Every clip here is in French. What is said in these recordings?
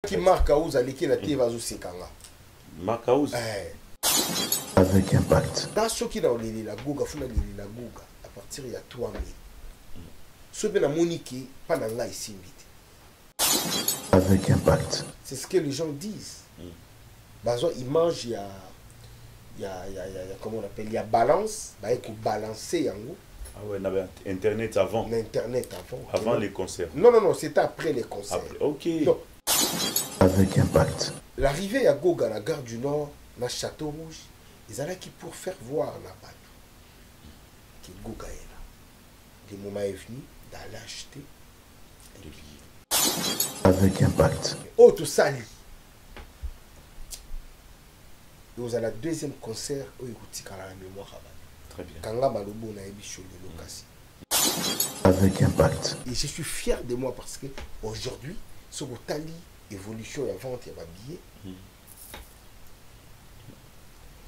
Qui marque à Ouza, qui la TV à Sekanga. Marque à Ouza. Avec impact. Dans ce qui est dans la Gouga, il faut la Gouga à partir de 3 000. Ce qui est dans Monique, pas dans la ici. Avec impact. C'est ce que les gens disent. Bazo, ils mangent, il y a comment on appelle, il y a balance, bah, il faut balancer en haut. Ah ouais, on avait Internet avant. Internet avant. Avant les concerts. Non, non, non, c'était après les concerts. Après, ok. Donc, avec impact. L'arrivée à Goga, la gare du Nord, dans Château Rouge, ils allaient qui pour faire voir la balle. Que Goga est là. Le moment est venu d'aller acheter des billets. Avec impact. Oh, tout ça, vous avez le deuxième concert où il y a la mémoire. Très bien. Avec impact. Et je suis fier de moi parce que aujourd'hui, ce que tu as dit, évolution et vente, il y a un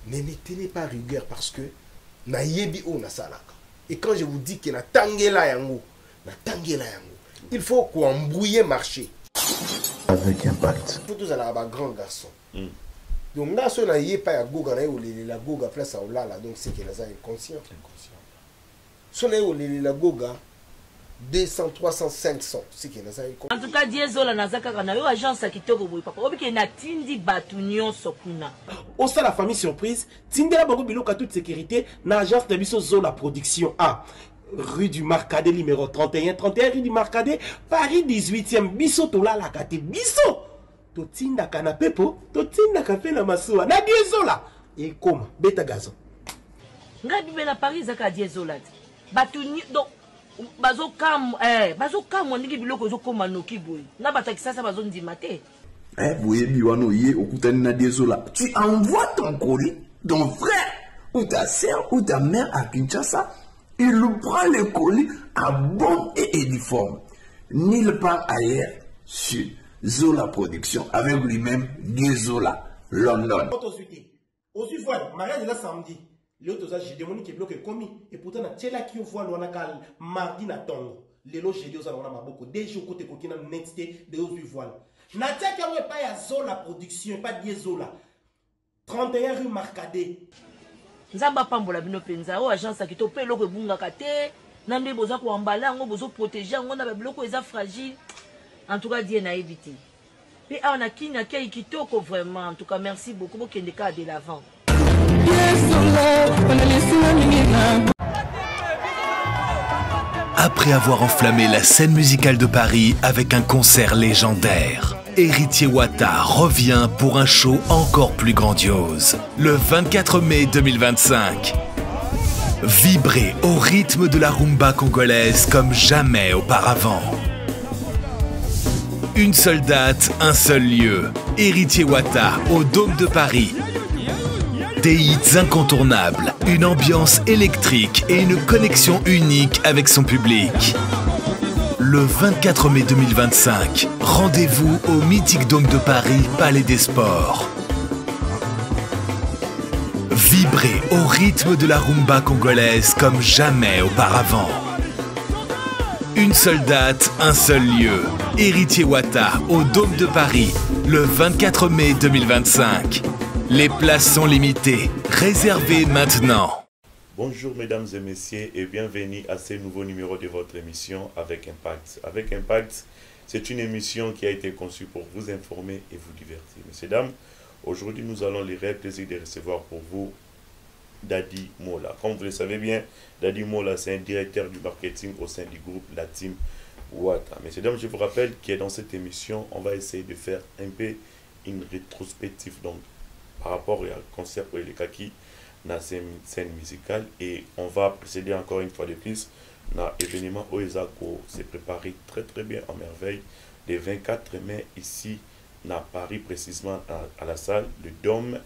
billet. Ne tenez pas rigueur parce que na yebi o na salaka. Et quand je vous dis que na tangela yango, il faut qu'on embrouille marché. Avec impact. Pour tous un grand garçon. Donc là, ce n'est pas à Goga, la Goga place à Olala, donc c'est qu'il est inconscient. Ce n'est la Goga 200, 300, 500, c'est qu'il est inconscient. En tout cas, Diezola Nazaka, on a eu agence qui te revoit. Papa, on a tindi batunion sokuna. Au sein de la famille surprise, Tindela Bango Biloko à toute sécurité, dans l'agence de Bisso Zola Production A. Rue du Marcadet, numéro 31, 31 rue du Marcadet, Paris 18e, Bisso Tola la Kate, Bisso! Totinda canapé po, totinda café na masuwa, na Diezola! Et comme, bêta gazon. Ngabi na Paris, Zaka Diezola. Batunion, donc, bazo kam on dit biloko zo koma noki boy. Na batakisa sa bazo ndimate. Boye biwano ye okutani na Diezola. Tu envoies ton colis, ton frère ou ta sœur ou ta mère à Kinshasa, il prend le colis à bon et uniforme. Nulle part ailleurs sur Zola Production avec lui-même Diezola, London. Aujourd'hui, voilà, mariage là samedi. L'autre, j'ai demandé que bloqué commis. Et pourtant, tu là qui voit le mardi na tongo. Les loges, j'ai dit aux gens, on a beaucoup. Des jours, côté coquine, netté, de aujourd'hui, voilà. Natia qui a pas à Zola Production, pas Diezola. 31 rue Marcadet. Nzamba pambola bino penza o agence qui to pe loko bunga kate. Nambe boza ko embala ngo bozo protéger ngo na ba biloko eza fragile. En tout cas, Dieu n'a évité. Et on a qui n'a qu'à kitoko vraiment. En tout cas, merci beaucoup pour qu'il y ait des cas de l'avant. Après avoir enflammé la scène musicale de Paris avec un concert légendaire, Héritier Wata revient pour un show encore plus grandiose. Le 24 mai 2025. Vibrez au rythme de la rumba congolaise comme jamais auparavant. Une seule date, un seul lieu. Héritier Wata au Dôme de Paris. Des hits incontournables, une ambiance électrique et une connexion unique avec son public. Le 24 mai 2025, rendez-vous au mythique Dôme de Paris, Palais des Sports. Vibrez au rythme de la rumba congolaise comme jamais auparavant. Une seule date, un seul lieu. Héritier Wata au Dôme de Paris, le 24 mai 2025. Les places sont limitées. Réservez maintenant. Bonjour mesdames et messieurs et bienvenue à ce nouveau numéro de votre émission Avec Impact. Avec Impact, c'est une émission qui a été conçue pour vous informer et vous divertir. Messieurs, dames, aujourd'hui nous allons le réel plaisir de recevoir pour vous Daddy Mola. Comme vous le savez bien, Daddy Mola, c'est un directeur du marketing au sein du groupe La Team Wata. Messieurs, dames, je vous rappelle que dans cette émission, on va essayer de faire un peu une rétrospective donc, par rapport au concert pour les Kaki dans la scène musicale. Et on va procéder encore une fois de plus dans l'événement Oezako. C'est préparé très très bien en merveille. Le 24 mai ici dans Paris, précisément à la salle de Dôme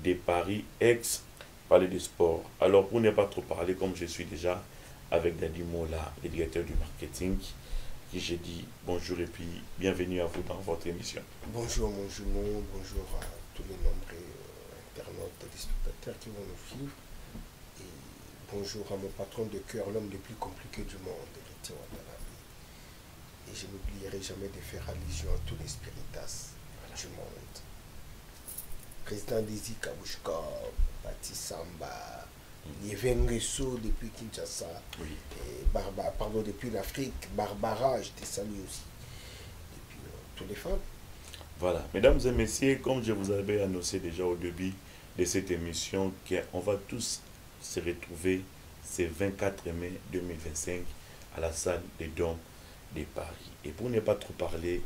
de Paris, ex-Palais des Sports. Alors pour ne pas trop parler, comme je suis déjà avec Daddy Mola, le directeur du marketing, qui j'ai dit bonjour et puis bienvenue à vous dans votre émission. Bonjour mon jumeau, bonjour à tous les nombreux internautes et spectateurs qui vont nous suivre. Et bonjour à mon patron de cœur, l'homme le plus compliqué du monde, Héritier Wata. Et je n'oublierai jamais de faire allusion à tous les spiritas du monde. Président Desi Kabushka, Bati Samba, Yevengeso depuis Kinshasa, pardon, depuis l'Afrique, Barbara, je te salue aussi. Et puis tous les femmes. Voilà, mesdames et messieurs, comme je vous avais annoncé déjà au début de cette émission, qu'on va tous se retrouver ce 24 mai 2025 à la salle des dons de Paris. Et pour ne pas trop parler,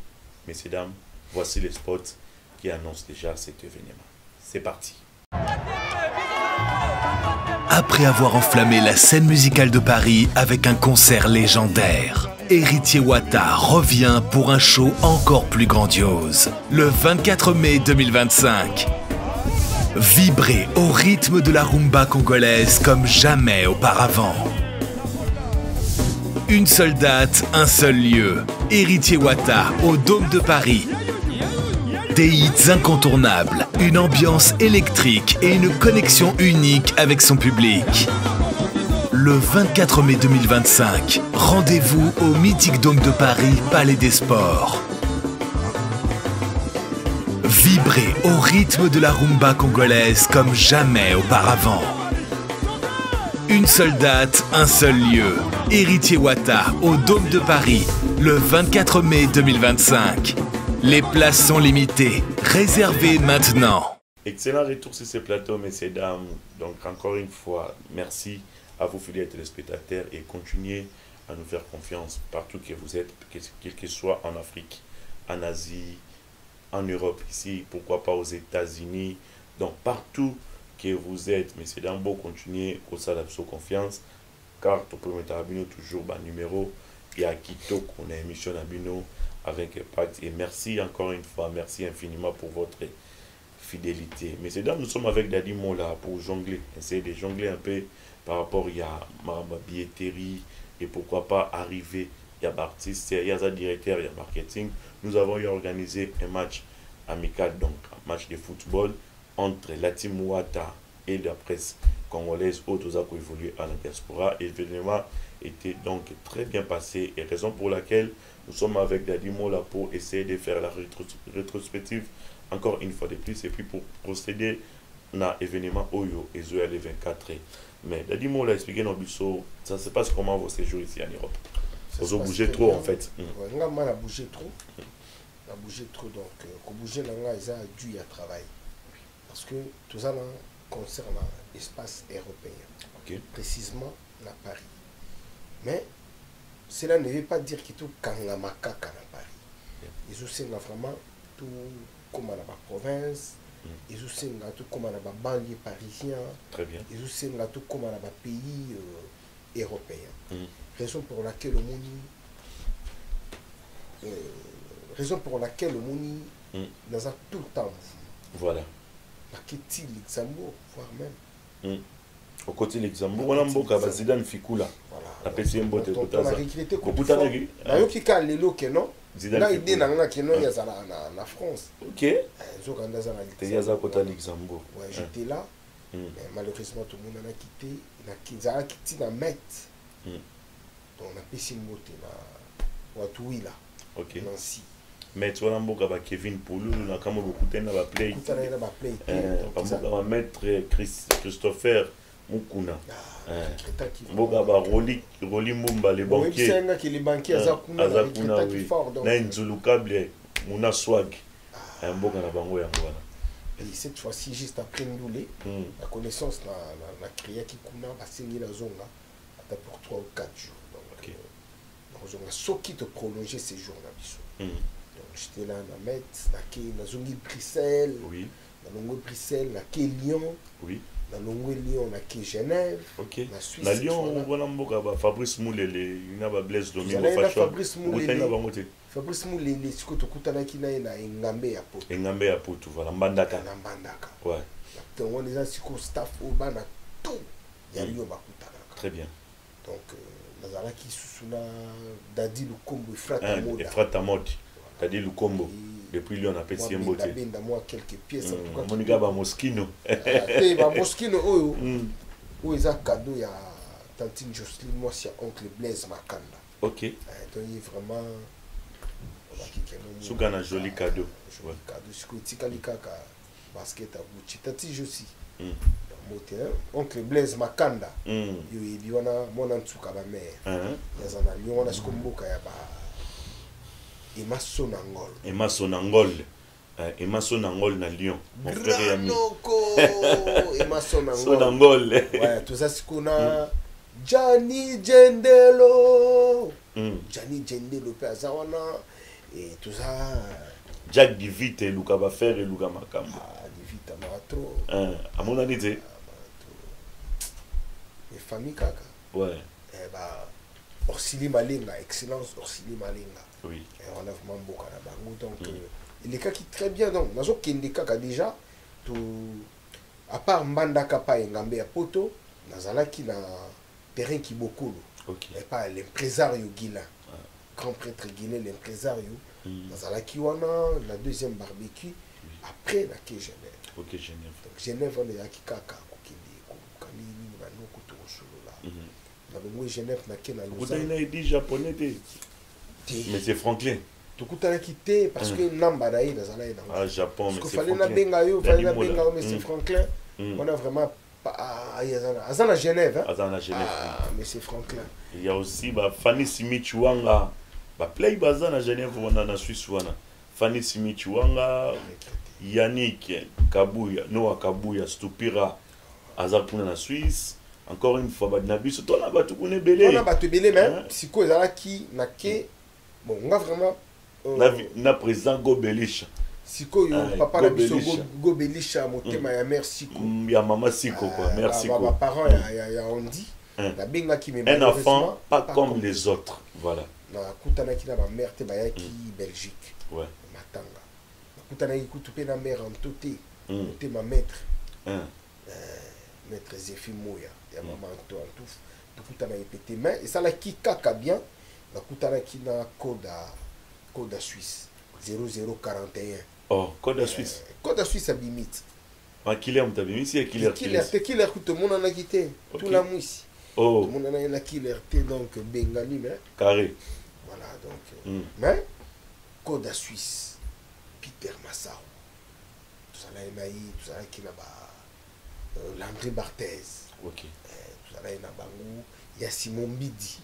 messieurs, dames, voici les spots qui annoncent déjà cet événement. C'est parti. Après avoir enflammé la scène musicale de Paris avec un concert légendaire, Héritier Wata revient pour un show encore plus grandiose. Le 24 mai 2025. Vibrez au rythme de la rumba congolaise comme jamais auparavant. Une seule date, un seul lieu. Héritier Wata au Dôme de Paris. Des hits incontournables, une ambiance électrique et une connexion unique avec son public. Le 24 mai 2025, rendez-vous au mythique Dôme de Paris, Palais des Sports. Vibrez au rythme de la rumba congolaise comme jamais auparavant. Une seule date, un seul lieu. Héritier Wata au Dôme de Paris, le 24 mai 2025. Les places sont limitées. Réservez maintenant. Excellent retour sur ce plateau, messieurs, dames. Donc, encore une fois, merci à vous, fidèles téléspectateurs, et continuez à nous faire confiance partout que vous êtes, quel que soit en Afrique, en Asie, en Europe, ici, pourquoi pas aux États-Unis. Donc, partout que vous êtes, messieurs, dames, vous continuez au salon de confiance, car tu peux mettre à Bino toujours bas numéro. Et à Quito, qu'on a émission à Bino avec Impact. Et merci encore une fois, merci infiniment pour votre fidélité. Messieurs, dames, nous sommes avec Daddy Mola pour jongler, essayer de jongler un peu par rapport à ma billetterie et pourquoi pas arriver. Il y a artiste, il y a un directeur, il y a marketing. Nous avons eu organisé un match amical, donc un match de football entre la team Wata et la presse congolaise, autres qui évolué à la diaspora. Et l'événement était donc très bien passé, et raison pour laquelle nous sommes avec Daddy Mola pour essayer de faire la rétrospective encore une fois de plus, et puis pour procéder à l'événement Oyo et Zoé le 24. Mais Daddy Mola expliqué dans Bissot, ça se passe comment vos séjours ici en Europe? Vous avez bougé trop en fait. On a bougé trop. On a bougé trop, donc pour bouger là, ils ont dû y travailler. Parce que tout ça concerne l'espace européen, précisément à Paris. Mais cela ne veut pas dire qu'il y a tout Kangamaka à Paris. Ils ont vraiment tout comme dans la province, ils ont tout comme dans la banlieue parisienne, ils ont tout comme dans les pays européens. Raison pour laquelle le monde dans tout le temps. Voilà. Paketi Luxembourg, voire même. Au côté de Luxembourg, on a un beau Zidane Fikula. La PC Mbote Kotaza. On a qui a les lots que non. Là, il dit en France. Ok. Luxembourg. Ouais, j'étais là. Mais malheureusement, tout le monde a quitté. Il a quitté dans Met. Donc, on a PC Mbote là. Ouatouila. Ok. Nancy. Mais tu vois, Kevin Poulou, nous avons beaucoup de play. Maître Christopher Mukuna. Roli Mumba, les banquiers. Les banquiers, Azakuna, Muna Swag. Et cette fois-ci, juste après nous, la connaissance n'a créé qui kuna a signé la zone pour 3 ou 4 jours. Donc, on a ce qui te prolonger ces jours-là. J'étais là dans Metz, dans Zongi Bruxelles, dans Bruxelles, dans Lyon, dans Lyon, dans Genève, dans Suisse. Dans Lyon, on a Fabrice Moulele, il y a Blaise Domingo Fabrice Moulele, ce que tu as dit, il y a Ngambe à Poto. Ngambe à Poto, voilà, Mbandaka. Ouais. Donc, on est là, c'est staff urbain, tout. Il y a Lyon, très bien. Donc, Nazara qui sous Dadi Lukombo et Fratamodi. C'est-à-dire le combo. Depuis lui, on appelle Siembote. Moi, quelques pièces. Moniga ba Moschino. Moschino, où ils ont cadeau, il y a Tantine Jocelyne, moi, c'est oncle Blaise Makanda. Ok. Donc, il est vraiment Souka na joli cadeau. Joli cadeau. Siko etikali kaka basket à Gucci. Tati josi. Oncle Blaise Makanda. Yo ebi wana mona ntuka ba mère. Yazana Lyon wana siko mboka ya ba Emaso Nangol. Emaso Nangol. Emaso Nangol na Lyon. Mon frère et ami. Emaso Nangol. Ouais, tout ça siko na Johnny Jendelo. Johnny Jendelo pe azawana et tout ça. Jack Divite et Luka Bafer et Luka Makamba. Ah, Divite amara trop. À mon avis, c'est. Les familles kaka. Ouais. Eh bah, Orsili Malinga, excellence Orsili Malinga. Oui. Et on a vraiment beaucoup à la bango. Donc, il est qui très bien. Donc, nous avons des kaka déjà. Tout, à part Mbanda Kapa et Ngambe à Poto, nous avons qui na terrain qui beaucoup. Ok. Et pas l'impresario Guilain. Grand prêtre guinéen, l'impresario. Nous avons qui wana la deuxième barbecue. Après la quai Genève. Ok, Genève. Donc, Genève, on est à Kikaka. Genève na ke na Lausanne. Il dit japonais mais c'est Franklin. Tout a quitté parce que namba daï dans la ah Japon mais c'est Franklin. Fallait na benga mais c'est Franklin. On a vraiment Azana Genève hein. Azana Genève. Ah mais c'est Franklin. Il y a aussi ba Fanny Simichuanga. Ba play bazana Genève on a na Suisse wana. Fanny Simichuanga, Yannick Kabuya, Noah Kabuya Stupira Azapuna na Suisse. Encore une fois, Badnabi, on a battu belé. On a battu belé, mais si quoi là qui n'a que bon, on a vraiment. Na président Gobelisha. Si quoi papa la biso Gobelisha, mon thème ya mère Siko. Ya maman Siko quoi, merci quoi. Ma parent ya on dit. La benga qui me. Un enfant pas comme les autres, voilà. Na kutana ki na ma mère te baya ki Belgique. Ouais. Matanga. Na kutana ki kutupe na mère en toté. Te ma maître. Maître Zéphine Moya. Ya maman Antoine tout tukutana ipete mais et ça la ki kaka bien na kutana ki na code suisse 0041 oh code suisse à Bimit en killer on t'a mis ici killer tout le monde en a quitté tout la mousse oh tout le monde en a la killer donc bengali mais carré voilà donc mais code suisse Peter Massao tout ça là tout ça qui là bas Landry Barthez. Ok. Tout ça là il y a Bango, il y a Simon Bidi,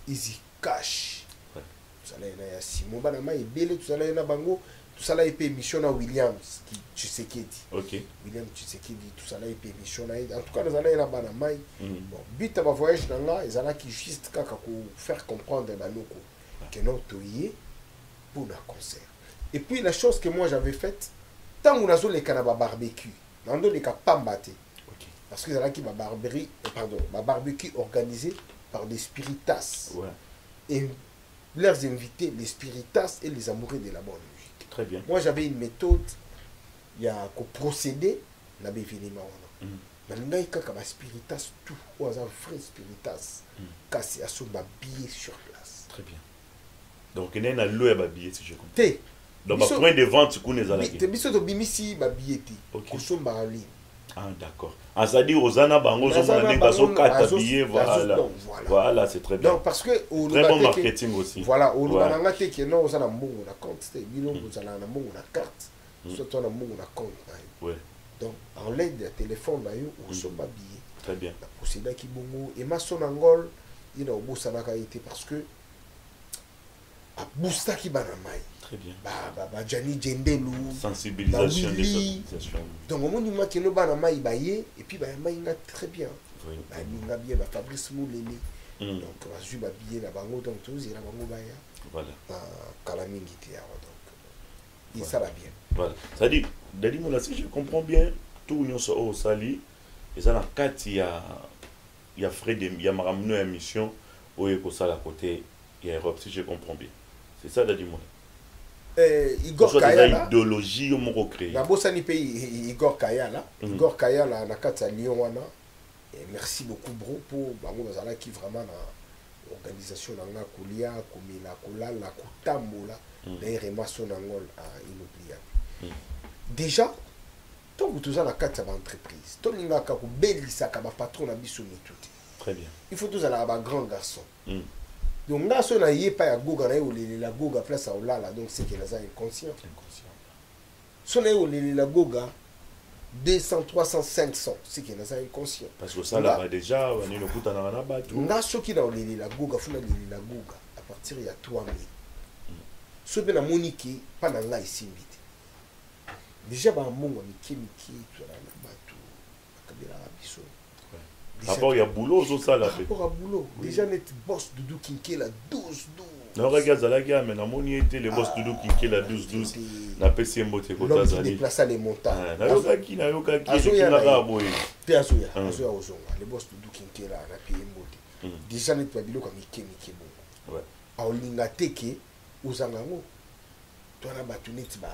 Easy Cash. Tout ça là il y a Simon Banama et Bélé, tout ça là il y a Bango, tout ça là il peut mission à Williams qui tu sais qui dit. Ok. William tu sais qui dit tout ça là il peut mission à en tout cas dans ça là il y a Banama. Bon, but à ma voyage dans là, ils ont là qui juste kaka pour faire comprendre Banoko que non toyé pour un concert. Et puis la chose que moi j'avais faite, tant qu'on a les canaba barbecue, dans les cas pambate. Parce que c'est qui ma barberie, pardon, ma barbecue organisée par des spiritas. Ouais. Et leurs invités, les spiritas et les amoureux de la bonne musique. Très bien. Moi j'avais une méthode, il y a un procédé, n'a pas fini ma mais il y a spiritas tout, ou un vrai spiritas, cassé à son billet sur place. Très bien. Donc il y a un loué à billet si je comprends. Donc ma point de vente, tu connais ça là. Tu biso to bimisi ma billet. Ok. Ah d'accord. Ah ça dit Rosana Bango voilà. Voilà, c'est très bien. Donc parce que très bon marketing aussi. Voilà, au Lubananga te que non ça na mbongo na compte, c'est bino vous allez na mbongo na carte. Soit on na mbongo na compte. Ouais. Donc en l'aide de téléphone là yo on so ba billet. Très bien. La procédure qui bongo et ma sonangol il a au bosana ka été parce que a boosta ki banamai. Très bien. Johnny Jendelu. Sensibilisation des associations. Donc, au moment où nous avons et puis il très bien. Il a bien Fabrice Moulini. Donc, on a bien la bango, donc tous, il a voilà. Calamingité. Donc, il ça va bien. Voilà. Ça dit, si je comprends bien, tout le monde au Sali, et ça, quand il y a Fred, il y a une émission où il y a à côté, il y a Europe, si je comprends bien. C'est ça, Dadi Moula. Igor Kayala idéologie au Moro créé. Na bosani pays Igor Kayala. Igor Kayala na kata Lyon wana. Merci beaucoup bro pour bango bazala qui vraiment na organisation na kolia komela kolala kotambola d'ailleurs emaso nangol inoubliable. Déjà tant que tous à la carte de l'entreprise, tout le monde a belisa ka ba patron na biso mituti. Très bien. Il faut tous aller à un grand garçon. Donc nga so na ye pa ya goga na ye la goga place à olala, donc c'est que là ça inconscient. So na ye la goga 200, 300, 500, c'est que là ça inconscient. Parce que ça là déjà on est le coup dans la batu. Nga so ki na la goga funa la goga à partir ya 3000. So be na moniki pa na nga isimbi. Déjà ba mongo miki tu na batu akabela biso. Rapport il y a boulot sur ça là. Rapport à boulot. Déjà net boss Doudou Kinké la 12-12. Non regarde ça là gars mais na moni était le boss Doudou Kinké la 12-12 na PC mbote kota zali. Déplacer les montagnes. Na yoka ki na ga boy. Te azoya ozonga le boss Doudou Kinké là na pied mbote. Déjà net ba biloko miki bon. Ouais. A olinga teke ozanga ngo. To na batu net ba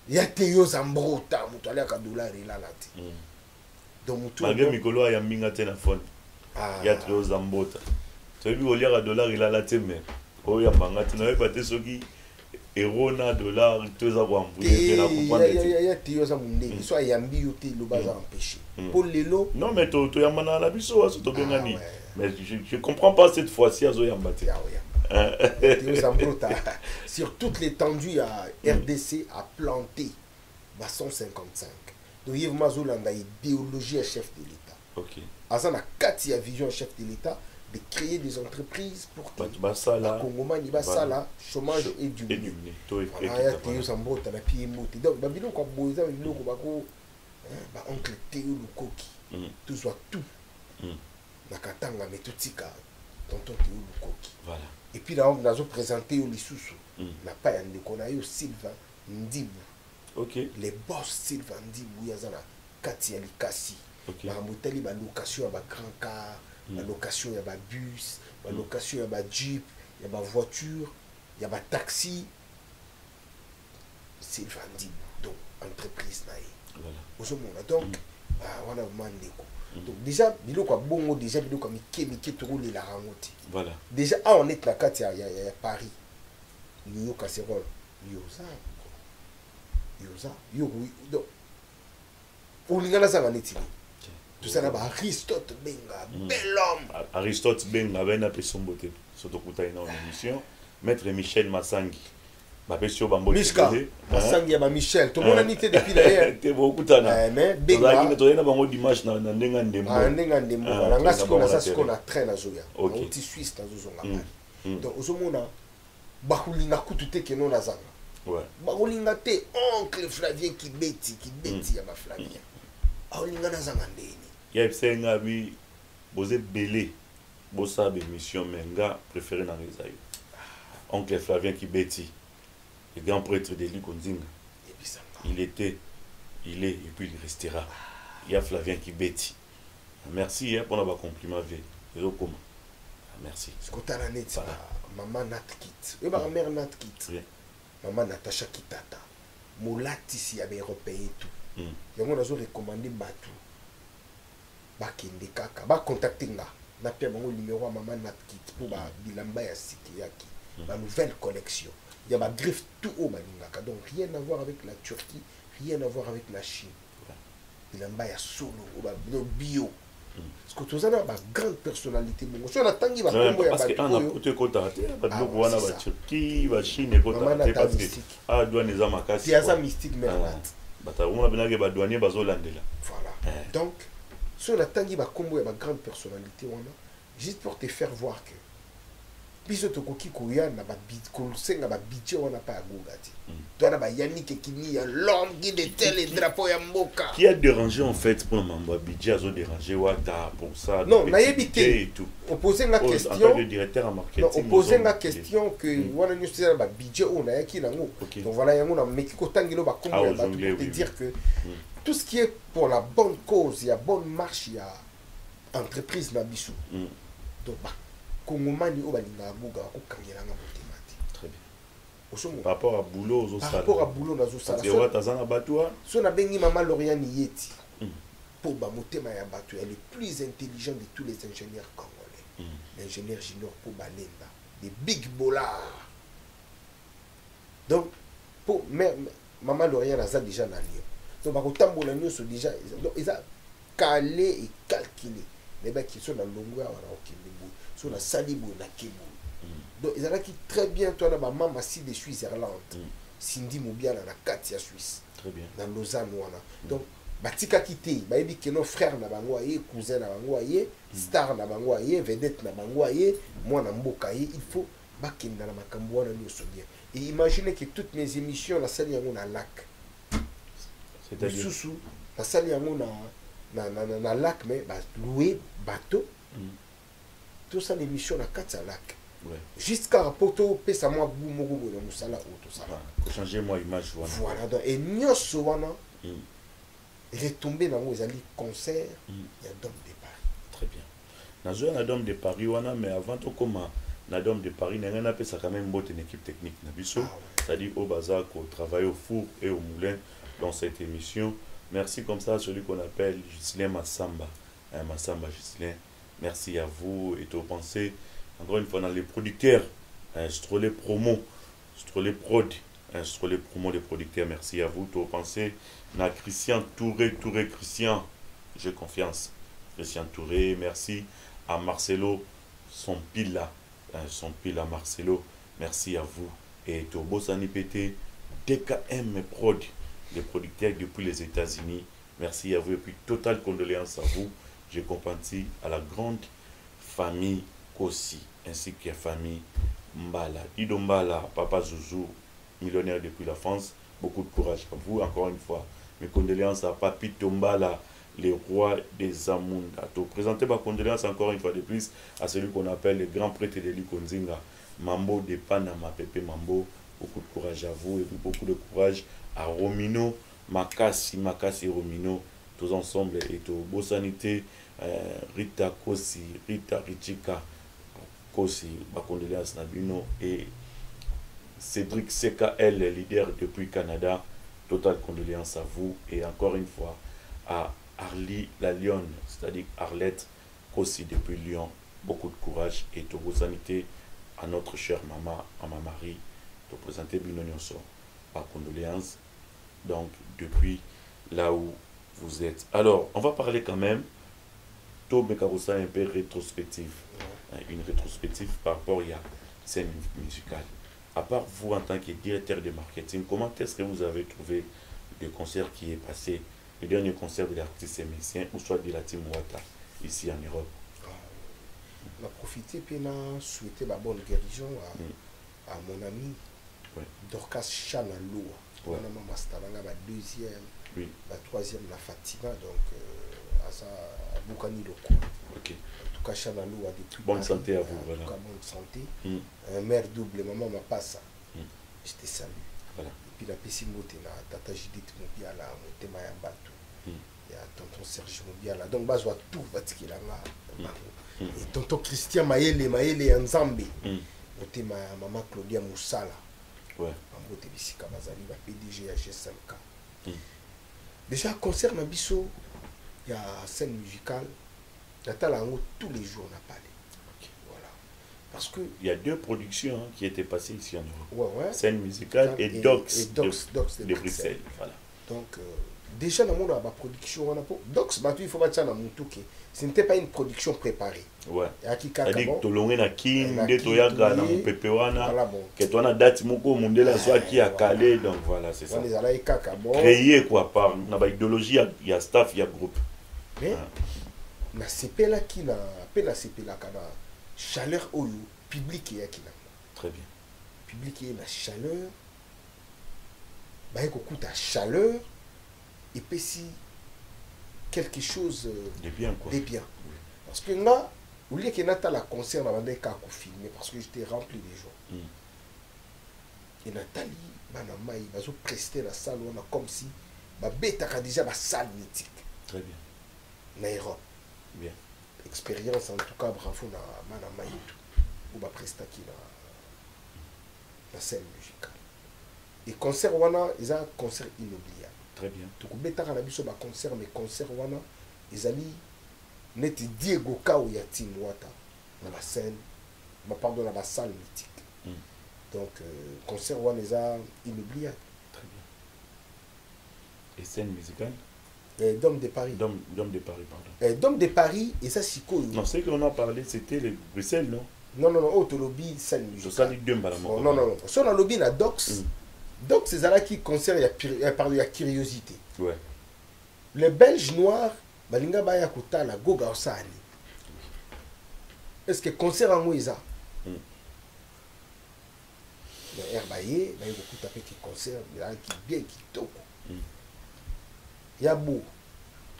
ya te yo zambrota muto ala ka dollar ila lati. Malgré Mikolo a minga téléphone. Il y a très aux ambota. Tu as vu au lieu à dollar il a la tête mais oh ya manga tu n'avais pas ce qui euro na dollar tous à voir. Il y a tio za munde. Soit yambi yote le bazar empêché. Pour lelo. Non mais to yamana la biso aso to bengani. Mais je comprends pas cette fois-ci azo yambate. Sur toute l'étendue à RDC a planté 155. Donc Yves Mazolanda idéologie à chef de l'État. Ok. Azana Kati a vision chef de l'État de créer des entreprises pour que le Congomani basala chômage et du milieu. Voilà, Théo Zambota na pied moti. Donc babilo kwa boza babilo ko bako ba oncle Théo Lukoki. Tout soit tout. Na katanga metotika tonton Théo Lukoki. Voilà. Et puis là on a présenté au Lisusu. Na pa yande kona yo Sylvain Ndibu. Okay. Les boss Sylvain Ndibu yazana kati ya likasi. Okay. Na moteli ba location ya ba grand car, ba location ya ba bus, ba location ya ba jeep, ya ba voiture, ya ba taxi. Sylvain Ndibu donc entreprise na ye. Voilà. Ozomona donc wana mandeko. Donc déjà biloko ya bongo déjà biloko mike to rouler la rangote. Voilà. Déjà on est na kati ya Paris. Niyo casserole, yoza. Yo donc pour l'ingala ça va netili tout ça là ba Aristote Benga bel homme Aristote Benga ben appelé son beauté surtout quand il est dans l'émission maître Michel Massangi ba pesio bambo Massangi ya ba Michel tout le monde a nité depuis d'ailleurs te beaucoup tana mais Benga qui to ina bango dimanche na ndenga ndembo na ngasi ko na ça ce qu'on a train na zoya outil suisse na zozonga donc ozomona ba kulinga kutu ke non azanga. Ouais. Baolinga te oncle Flavien qui beti ya ba Flavien. Aolinga na zanga ndeni. Ya psenga bi boze belé bosa be mission menga préféré na rezayo. Oncle Flavien qui beti le grand prêtre de Likonzinga. Il était, il est et puis il restera. Il y a Flavien qui beti. Merci pour notre compliment ve. Merci. Ce que tu as net maman Natkit. Et ma mère Natkit. Maman Natacha Kitata. Molati si avait repayé tout. Yango nazo recommander batu. Ba kende kaka, ba contacter nga. Na pia bango numéro à maman Natkit pour ba bilamba ya sikiyaki. La nouvelle collection. Il y a ma griffe tout haut malingaka. Donc rien à voir avec la Turquie, rien à voir avec la Chine. Bilamba ya solo, ba bio. Parce que tout ça, ma grande personnalité. Parce que on a côté côté, pas de logo wana ba Turquie, ba Chine côté parce que ah douane za makasi. C'est ça mystique mermat. Bata on benage ba douanier ba zolandela. Voilà. Donc sur la tangi ba combo ya ba grande personnalité wana juste pour te faire voir que biso to koki koya na ba senga ba budget wana pa gogati. Toi na ba Yannick Kini ya l'homme qui détient les drapeaux ya mboka. Qui a dérangé en fait pour le budget a dérangé Wata pour ça. Non, na yebité et tout. Opposer la question. En tant que directeur en marketing. Non, opposer la question que wana ñu c'est ba budget on a yaki nango. Donc voilà yango na meki ko tangilo ba kombo ya ba pour te dire que tout ce qui est pour la bonne cause, il y a bonne marche, il y a entreprise na biso. Donc ba Kongomani o balinga buga ko kangela nga motemati. Très bien. Par rapport à boulot, par rapport à boulot nazo sala. Parce que wata zana batua. So na bengi mama Lauriane Yeti. Pour ba motema ya batu, elle est plus intelligente de tous les ingénieurs congolais. L'ingénieur junior pour Balenda, des big bollards. Donc pour maman Lauriane a ça déjà na Lyon. Donc ba kotambola nyonso déjà ils a calé et calculé. mais qui sont dans l'ongwa wana okimbo sur la salibo na kebo donc ils allaient qui très bien toi na maman si de Suisse Irlande Cindy Mobiala na Katia Suisse très bien dans Lausanne wana donc batika kité bayebi que nos frères na bango aye cousin na bango aye star na bango aye vedette na bango aye moi na mboka aye il faut bakenda na makambo wana nyonso bien et imaginez que toutes mes émissions la salle yango na lac c'est-à-dire sous la salle yango na lac mais ba louer bateau tout ça l'émission na 4 lac jusqu'à rapporto pesa moi bu moko na musala auto ça pour changer moi image voilà donc et nyonso wana retombé dans les alliés concert il y a Dôme de Paris très bien nazo na Dôme de Paris wana mais avant tout comme na Dôme de Paris n'a rien appelé ça quand même une équipe technique na biso c'est-à-dire au bazar qu'on travaille au four et au moulin dans cette émission. Merci comme ça à celui qu'on appelle Juscelin Massamba. Massamba Juscelin, merci à vous et aux pensées. Encore une fois, dans les producteurs, Strollé Promo, Strollé Prod, Strollé Promo des producteurs, merci à vous. Aux pensées, na Christian Touré Christian, j'ai confiance. Christian Touré, merci à Marcelo, son pile à Marcelo, merci à vous. Et au Bossani PT, DKM Prod, les producteurs depuis les États-Unis. Merci à vous et puis totale condoléances à vous. Je compatis à la grande famille Kossi ainsi que la famille Mbala. Dido Mbala, Papa Zouzou, millionnaire depuis la France. Beaucoup de courage à vous. Encore une fois, mes condoléances à Papi Tombala, les rois des Amunda. To présenter ma condoléance encore une fois de plus à celui qu'on appelle le grand prêtre de l'Ikonzinga, Mambo de Panama, Pepe Mambo. Beaucoup de courage à vous et puis beaucoup de courage à Romino, Makasi Romino, tous ensemble et tout. Bossanité, Rita Kosi, Rita Richika Kosi, Bakondoléas Nabino et Cédric CKL, leader depuis Canada. Totale condoléances à vous et encore une fois à Arlie la Lyon, c'est-à-dire Arlette Kosi depuis Lyon. Beaucoup de courage et tout. Bossanité à notre chère maman, à ma mari. De présenter Binonyoso par condoléances donc depuis là où vous êtes. Alors on va parler quand même Tobe Karoussa un peu rétrospective, une rétrospective par rapport à la scène musicale. À part vous en tant que directeur de marketing, comment est-ce que vous avez trouvé le concert qui est passé, le dernier concert de l'artiste émissien ou soit de la team Wata ici en Europe? On a profité et on a souhaité ma bonne guérison à mon ami Dorcas Chanaloa. On a ma deuxième, la troisième, la Fatima, donc à ça, à Boukani Loko. En tout cas, Chanaloa depuis. Bonne santé à vous, voilà. En tout cas, bonne santé. Mère double, maman m'a pas ça. Je te salue. Voilà. Et puis la Pessimote, Tata Judith Mobiala, Motema Yambato. Il y a tonton Serge Mobiala. Donc, je vois tout, et tonton Christian Maëlle Nzambe. Motema maman Claudia Moussala. PDG à G5K. Déjà, concernant Bisso, il y a scène musicale. Tous les jours, on a parlé. Voilà. Parce que il y a deux productions qui étaient passées ici en Europe. Scène musicale et Docs de Bruxelles. Voilà. Donc, déjà, dans la production, Docs, il faut battre dans ce n'était pas une production préparée. Ouais. C'est-à-dire que tu as na kin, de toyaga na pepewana, que tu as date moko mondela soit qui a calé, donc voilà, c'est ça. Créé quoi par na idéologie, il y a staff, il y a groupe. Mais na CP là qui na pe na CP là kana chaleur au public et qui na. Très bien. Public et la chaleur. Bah écoute ta chaleur et puis si quelque chose de bien quoi. De bien. Oui. Parce que là, au lieu que Nata la concert dans le cas filmé parce que j'étais rempli de gens. Et Nathalie, Manamaï, va se prester la salle on a comme si ma bête a déjà la salle mythique. Très bien. Naïro. Bien. Expérience en tout cas bravo na Manamaï ou ma presta qui la scène musicale. Et concert wana, ils ont un concert inoubliable. Très bien. Tu peux mettre à la biso ba concert mais concert wana ezali net Diego Kao ya team Wata dans la scène pardon dans la salle mythique. Donc concert wana eza inoubliable. Très bien. Et scène musicale Dôme de Paris. Dôme de Paris, pardon. Dôme de Paris, et ça, c'est quoi? Non, ce qu'on a parlé, c'était les Bruxelles, non? Non, non, non, autre lobby, ça C'est ça, les deux, madame. non, non, non. Si on a lobby, la Dox, Dox, c'est ça qui concerne la curiosité. Ouais. Les Belges noirs, balinga baya kuta la goga osani. Est-ce que concert en Moïsa? Herbaye, il y a beaucoup de concerts, il y a qui bien qui toko. Il y a beau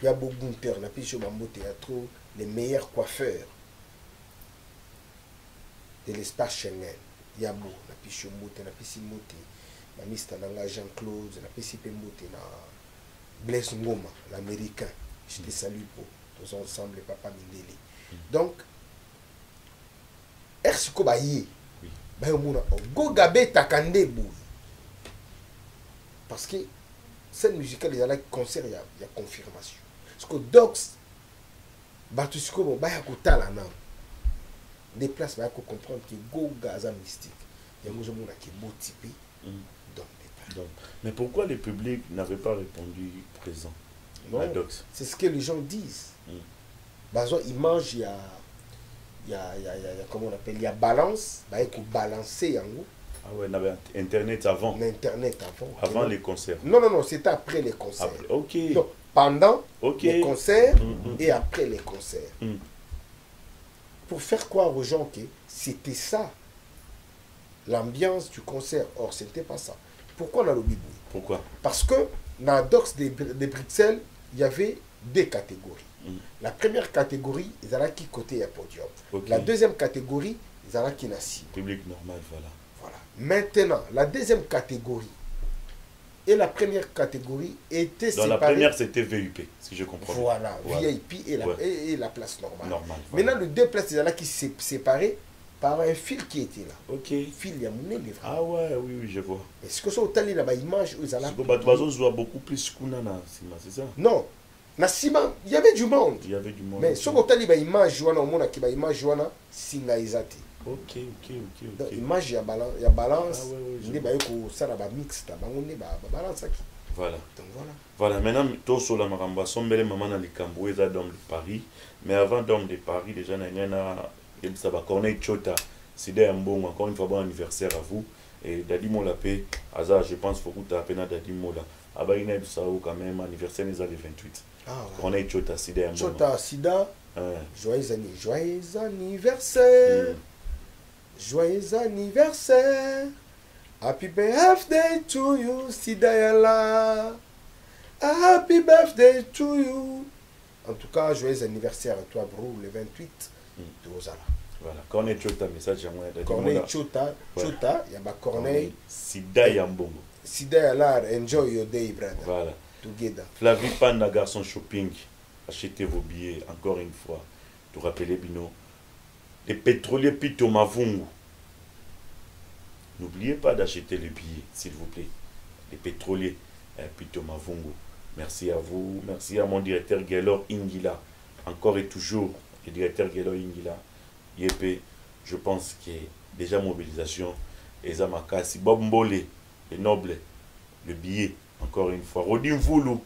Gunther, la piche au Mambo Théâtre, les meilleurs coiffeurs de l'espace Schengen. Il y a beau, la piche au Moté, la piche Moté, la mista Nanga Jean-Claude, la piche Moté, la Blaise Ngoma, l'américain. Je te salue pour tous ensemble, papa Mindeli. Donc, Ersiko Baye. Parce que scène musicale, il y a un concert, il y a confirmation. Parce que Dox, Batusiko, il y a des places, il y a comprendre que Go Gaza mystique. Il y a un monde qui est beau typé. Mais pourquoi le public n'avait pas répondu présent à Dox? C'est ce que les gens disent. Il mange, il y a comment on appelle, il y a balance, il faut balancer en haut. Ah ouais, il y avait Internet avant. Internet avant. Avant les concerts. Non, non, non, c'était après les concerts. Après, ok. Donc, pendant les concerts et après les concerts. Pour faire croire aux gens que c'était ça, l'ambiance du concert. Or, ce n'était pas ça. Pourquoi on a le bibou? Pourquoi? Parce que dans la Dox de Bruxelles, il y avait deux catégories. La première catégorie, ils allaient qui côté à podium. La deuxième catégorie, ils allaient qui nassi. Public normal, voilà. Voilà. Maintenant, la deuxième catégorie et la première catégorie étaient séparées. La première, c'était VIP, si je comprends. Voilà, VIP et la place normale. Voilà. Maintenant, les deux places, ils allaient qui séparées par un fil qui était là. Ok. Fil, il y a mon livre. Ah ouais, oui, oui, je vois. Est-ce que ça, au tali, là-bas, image, ils allaient. Tu vois beaucoup plus qu'Ounana, c'est ça? Non. Nasima, il y avait du monde. Il y avait du monde. Mais ce que tu as image, on a qui image, singa izati. Ok. Donc, image, il y a balance. Ah, il y a ça va mix, balance. Voilà. Donc voilà. Voilà, maintenant, tout sur la maramba, sombele maman dans les Camboués, dans de Paris. Mais avant d'homme de Paris, déjà, ça va Corneille Chota, c'est un bon, encore une fois, bon anniversaire à vous. Et Dadi Mola P, Aza, je pense, faut que tu appelles Dadi Mola. Abaïna Bissau, quand même, anniversaire, les années 28. Corneille Chota, Sida, un bon. Chota, Sida, joyeux anniversaire. Joyeux anniversaire. Happy birthday to you, Sida Yala. Happy birthday to you. En tout cas, joyeux anniversaire à toi, bro, le 28 de Ozala. Voilà, Corneille Chota, message à moi. Corneille Chota, Chota, il y a Corneille. Sida Yambongo. Sida Yala, enjoy your day, brother. Voilà. Together. Flavie Panda, garçon shopping. Achetez vos billets, encore une fois. Tout rappelez, Bino. Les pétroliers Pito Mavungu. N'oubliez pas d'acheter les billets, s'il vous plaît. Les pétroliers Pito Mavungu. Merci à vous. Merci à mon directeur Gaylor Ingila. Encore et toujours, le directeur Gaylor Ingila. Yepé, je pense qu'il y a déjà mobilisation. Et Zamakasi, Bob Mbole, les nobles, le billet, encore une fois. Rodin Voulou,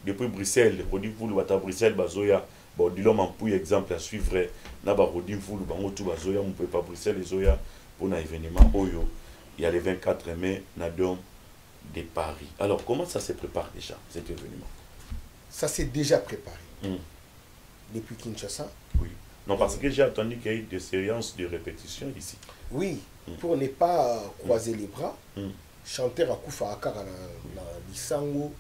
depuis Bruxelles. Rodin Voulou, à Bruxelles, Bazoya. Bon, dis-le, un exemple à suivre. Naba Rodin Voulou, Bangotou Bazoya, on ne peut pas Bruxelles, les Zoya, pour un événement Oyo. Il y a le 24 mai, Nadom de Paris. Alors, comment ça se prépare déjà, cet événement? Ça s'est déjà préparé. Depuis Kinshasa. Oui. Non, parce que j'ai entendu qu'il y a eu des séances de répétition ici. Oui, pour ne pas croiser les bras, chanteur à Koufa Akaka na Lisango,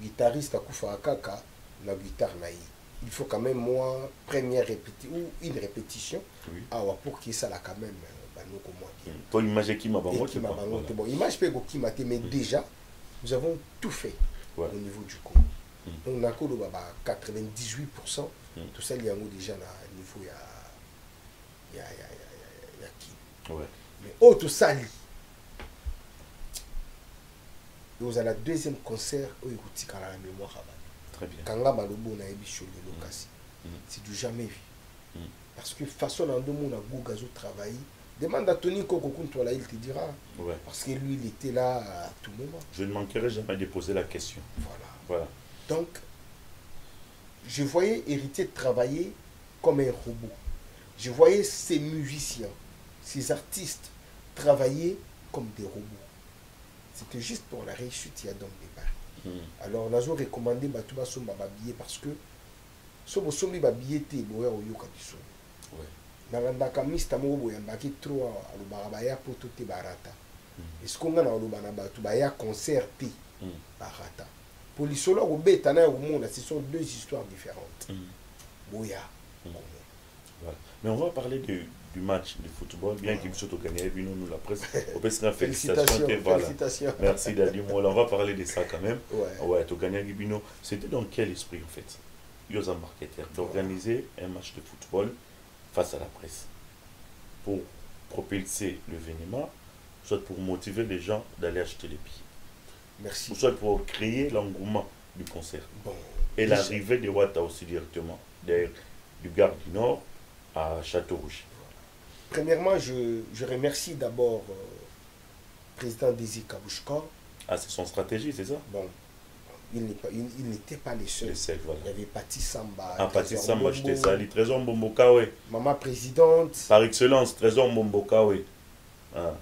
guitariste à Koufa Akaka na guitare naï. Il faut quand même, moi, première répétition, ou une répétition, pour qu'il ça là quand même. Pour l'image qui m'a bon, image peut qui m'a mais déjà, nous avons tout fait au niveau du corps. Donc, on a 98%, tout ça, il y a déjà au niveau, il y a qui. Mais autre ça, nous avons la deuxième concert où il y a la mémoire. Très bien. C'est du jamais vu. Parce que façon dans le monde, on a travaillé. Demande à Tony Kokokuntola, il te dira. Parce que lui, il était là à tout moment. Je ne manquerai jamais de poser la question. Voilà. Donc, je voyais Héritier travailler comme un robot. Je voyais ces musiciens, ces artistes travailler comme des robots. C'était juste pour la réussite il y a donc des paris. Alors, on a recommandé Batouba Somba Babillet parce que Sobo Sombi Babillet était boya au Yoka Biso. Nalandaka mista mobo yambaki trop à l'Obarabaya pour tout te barata. Est-ce qu'on a l'Obana Batouba concert te barata. Pour les solos au Bétana au monde, ce sont deux histoires différentes. Boya. Voilà. Mais on va parler du match de football, bien qu'il soit gagné, nous la presse. Félicitations. Voilà. Merci Dadi Mola. On va parler de ça quand même. Ouais, tu gagné Gibino. C'était dans quel esprit en fait, Yosa marketeur, d'organiser un match de football face à la presse pour propulser l'événement, soit pour motiver les gens d'aller acheter les billets. Merci. Ou soit pour créer l'engouement du concert. Bon, et l'arrivée de Wata aussi directement, d'ailleurs, du Gare du Nord à Château-Rouge. Premièrement, je remercie d'abord le président Désir Kabouchka. Ah, c'est son stratégie, c'est ça? Bon, il n'était pas les seuls. Voilà. Il y avait Pati Samba. Ah, Pati Samba, je t'ai sali. Trésor Mbomboka, oui. Maman présidente. Par excellence, Trésor Mbomboka, oui. Ah.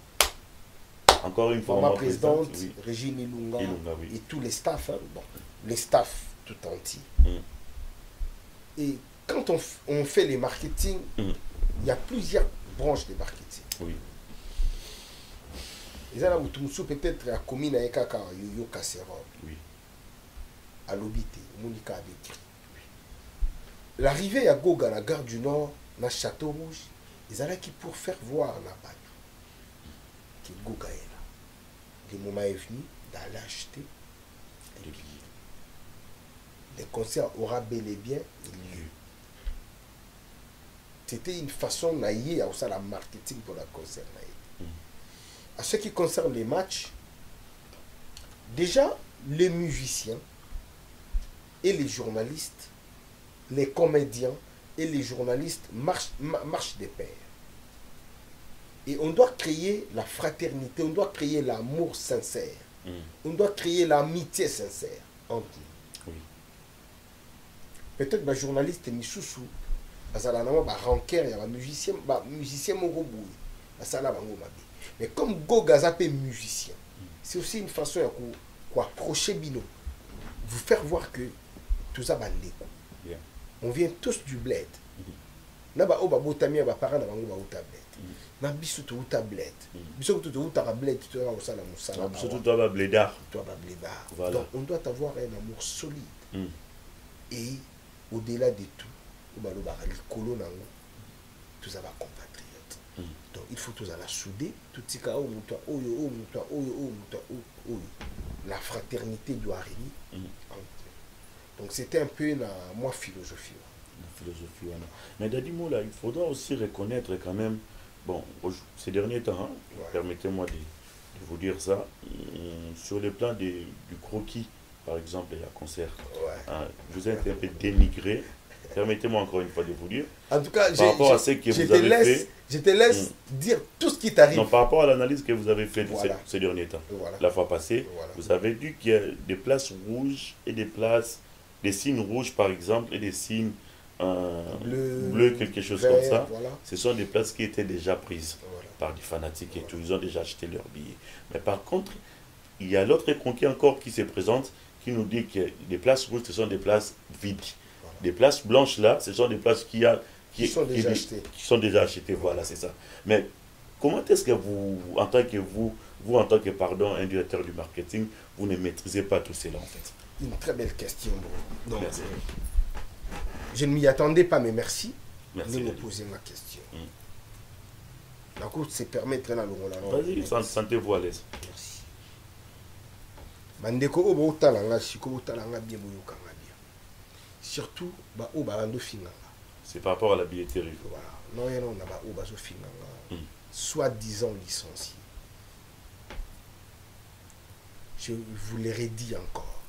Encore une fois, Maman présidente, oui. Régine Ilunga, oui. et tous les staffs, hein, bon, les staffs tout entiers. Et quand on fait les marketing, il y a plusieurs branches de marketing. Oui. Et là, où peut-être à commune avec Kaka, Yoyo Casserole. Oui. À l'obité, Monica avait écrit. L'arrivée à Goga, la gare du Nord, dans Château-Rouge, ils allaient qui pour faire voir la balle. Que Goga est là. Le moment est venu d'aller acheter des billets. Le concert aura bel et bien lieu. C'était une façon naïe à la marketing pour la concert naïe. À ce qui concerne les matchs, déjà les musiciens et les journalistes, les comédiens et les journalistes marchent de pair. Et on doit créer la fraternité, on doit créer l'amour sincère, on doit créer l'amitié sincère entre nous. Oui. Peut-être que les journalistes et Missoussou, parce qu'il y a un rancœur, il y a un musicien Moroboui, mais comme Gogazapé musicien, c'est aussi une façon d'approcher Bino, vous faire voir que tout ça va l'écouter. On vient tous du bled. Naba oba botamia ba parana bango ba utablette. Na biso to utablette. Biso to utablette to va osala musala. Biso to ba blédard. To ba blédard. Voilà. Donc on doit avoir un amour solide. Et au-delà de tout, oba lo ba likolo nango tous ça va compatriotes. Donc il faut tous à la souder, tout tika o muto oyo. La fraternité doit arriver. Donc c'était un peu ma philosophie. Mais Dadi Mola, il faudra aussi reconnaître quand même, bon, ces derniers temps, permettez-moi de vous dire ça, sur le plan du croquis, par exemple, il y a concert, je vous ai un peu dénigré, permettez-moi encore une fois de vous dire. En tout cas, par rapport à ce que vous avez fait, je te laisse dire tout ce qui t'arrive. Non, par rapport à l'analyse que vous avez faite ces derniers temps, la fois passée, vous avez dit qu'il y a des places rouges et des signes rouges par exemple, et des signes bleu, quelque chose vert, comme ça. Ce sont des places qui étaient déjà prises par des fanatiques et tout. Ils ont déjà acheté leurs billets. Mais par contre, il y a l'autre conquis encore qui se présente, qui nous dit que les places rouges, ce sont des places vides. Des places blanches là, ce sont des places qui sont déjà achetées. Voilà, c'est ça. Mais comment est-ce que vous, en tant que un directeur du marketing, vous ne maîtrisez pas tout cela en fait? Une très belle question. Donc, merci. Je ne m'y attendais pas, mais merci de me poser ma question. La course, c'est permettre là le Vas-y, sentez-vous à l'aise. Merci. Bandeko obo talanga siko talanga bien boyoka bien. Surtout ba oba ndo finanga. C'est par rapport à la billetterie. Voilà. Non na ba oba zo finanga. Soi-disant licencié. Je vous l'ai redit encore.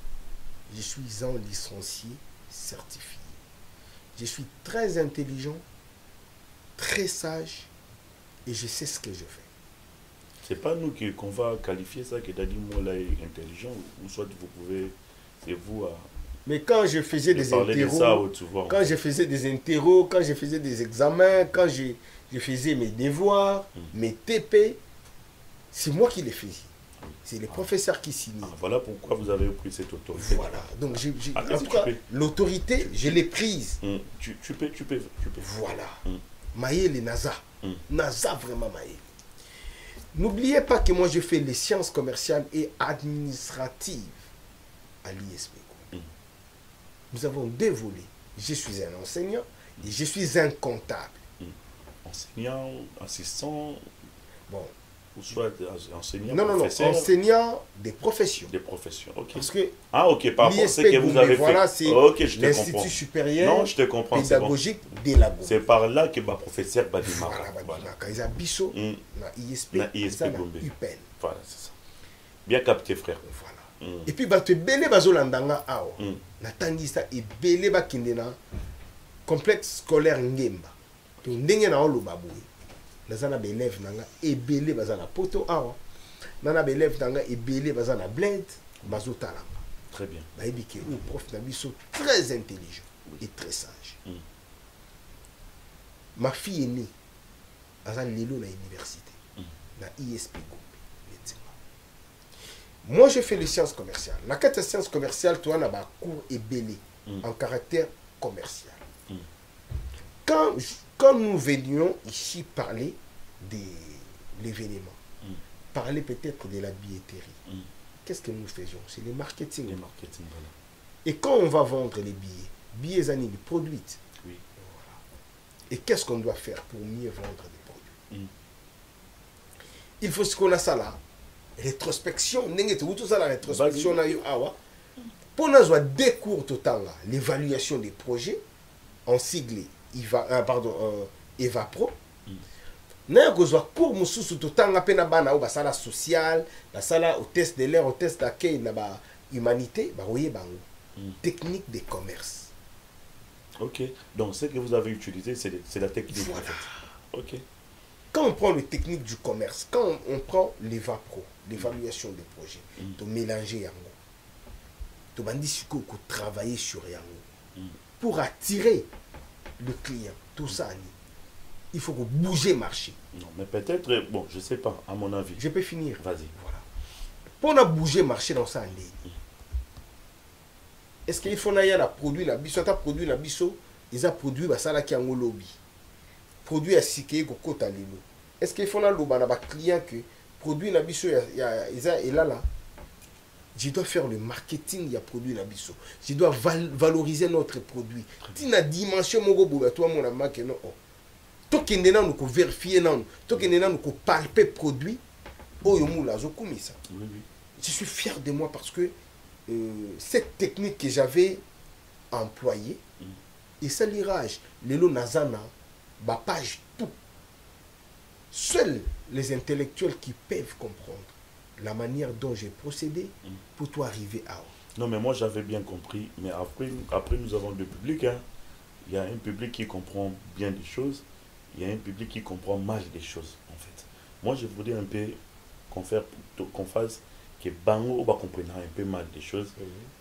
Je suis un licencié certifié. Je suis très intelligent, très sage et je sais ce que je fais. C'est pas nous qu'on va qualifier ça que Dadi Mola est intelligent, ou soit vous pouvez, c'est vous Mais quand je faisais des interros, quand je faisais des interros, quand je faisais des examens, quand je faisais mes devoirs, mes TP, c'est moi qui les faisais. C'est les professeurs qui signaient. Voilà pourquoi vous avez pris cette autorité. Voilà. Donc, en tout cas, l'autorité, je l'ai prise. Tu peux. Voilà. Maïe les NASA. NASA vraiment Maïe. N'oubliez pas que moi, je fais les sciences commerciales et administratives à l'ISP. Nous avons 2 volets. Je suis un enseignant et je suis un comptable. Enseignant, assistant, bon, ou soit enseignant, non, enseignant des professions. Des professions, ok. Parce que ok, par rapport à ce que vous avez voilà, fait. C'est je te l'Institut comprends. supérieur Non, je te comprends, pédagogique de la C'est par là que ma professeur va démarrer. Voilà. Ils ont biso na ISP, Gombe. UPEN. Voilà, c'est ça. Bien capté, frère. Voilà. Et puis, tu belé bazolandanga awa. Natangisa et belé bakindena complexe scolaire ngemba. Tu ndenge na olo baboué. Nazana belève nanga et belé bazana poto awa. Nana belève nanga et belé bazana bled bazotalanga. Très bien. Baïbike ou prof nabiso très intelligent et très sage. Ma fille est née à Lelo na université na ISP Gombe. Moi, je fais les sciences commerciales. La carte de sciences commerciales, tu as un cours et belé en caractère commercial. Quand nous venions ici parler de l'événement, parler peut-être de la billetterie, qu'est-ce que nous faisions? C'est le marketing. Le marketing, voilà. Et quand on va vendre les billets années produits, oui. Voilà. Et qu'est-ce qu'on doit faire pour mieux vendre des produits? Il faut ce qu'on a ça là. Rétrospection, tout ça la rétrospection na yo awa. Pour nous avoir des cours total l'évaluation des projets en sigle Eva Pro. Na yo kozwa cours mususu total pena bana ba sala social, la sala au test de l'air, au test d'accueil na ba humanité, ba royer bango. Technique de commerce. OK. Donc ce que vous avez utilisé c'est la technique. Voilà. OK. Quand on prend les techniques du commerce, quand on prend l'Eva Pro, l'évaluation des projets, de mélanger yango, de bandisiko ko travailler sur yango pour attirer le client, tout ça, il faut que bouger marché. Non, mais peut-être, bon, je sais pas, à mon avis. Je peux finir. Vas-y. Voilà. Pour bouger marché dans ça en ligne, est-ce qu'il faut naïa la produit la biso, ta produit la biso, ils a produit bah ça là qui en lobby. Produit à Sike Kokota Lilo. Est-ce qu'il faut que client que produit la biso et là je dois faire le marketing il y a produit la biso. Je dois valoriser notre produit. Tina dimension mon go toi mon ama que non. Toi qui n'est nous vérifier non. Toi qui n'est nous palper produit. Oh yo moula zo ça. Oui. Je suis fier de moi parce que cette technique que j'avais employée et ça l'irage Lelo Nazana ma page tout. Seuls les intellectuels qui peuvent comprendre la manière dont j'ai procédé pour toi arriver à... Non, mais moi j'avais bien compris. Mais après nous avons deux publics. Hein. Il y a un public qui comprend bien des choses. Il y a un public qui comprend mal des choses, en fait. Moi, je voudrais un peu qu'on fasse que Bango va comprendre un peu mal des choses,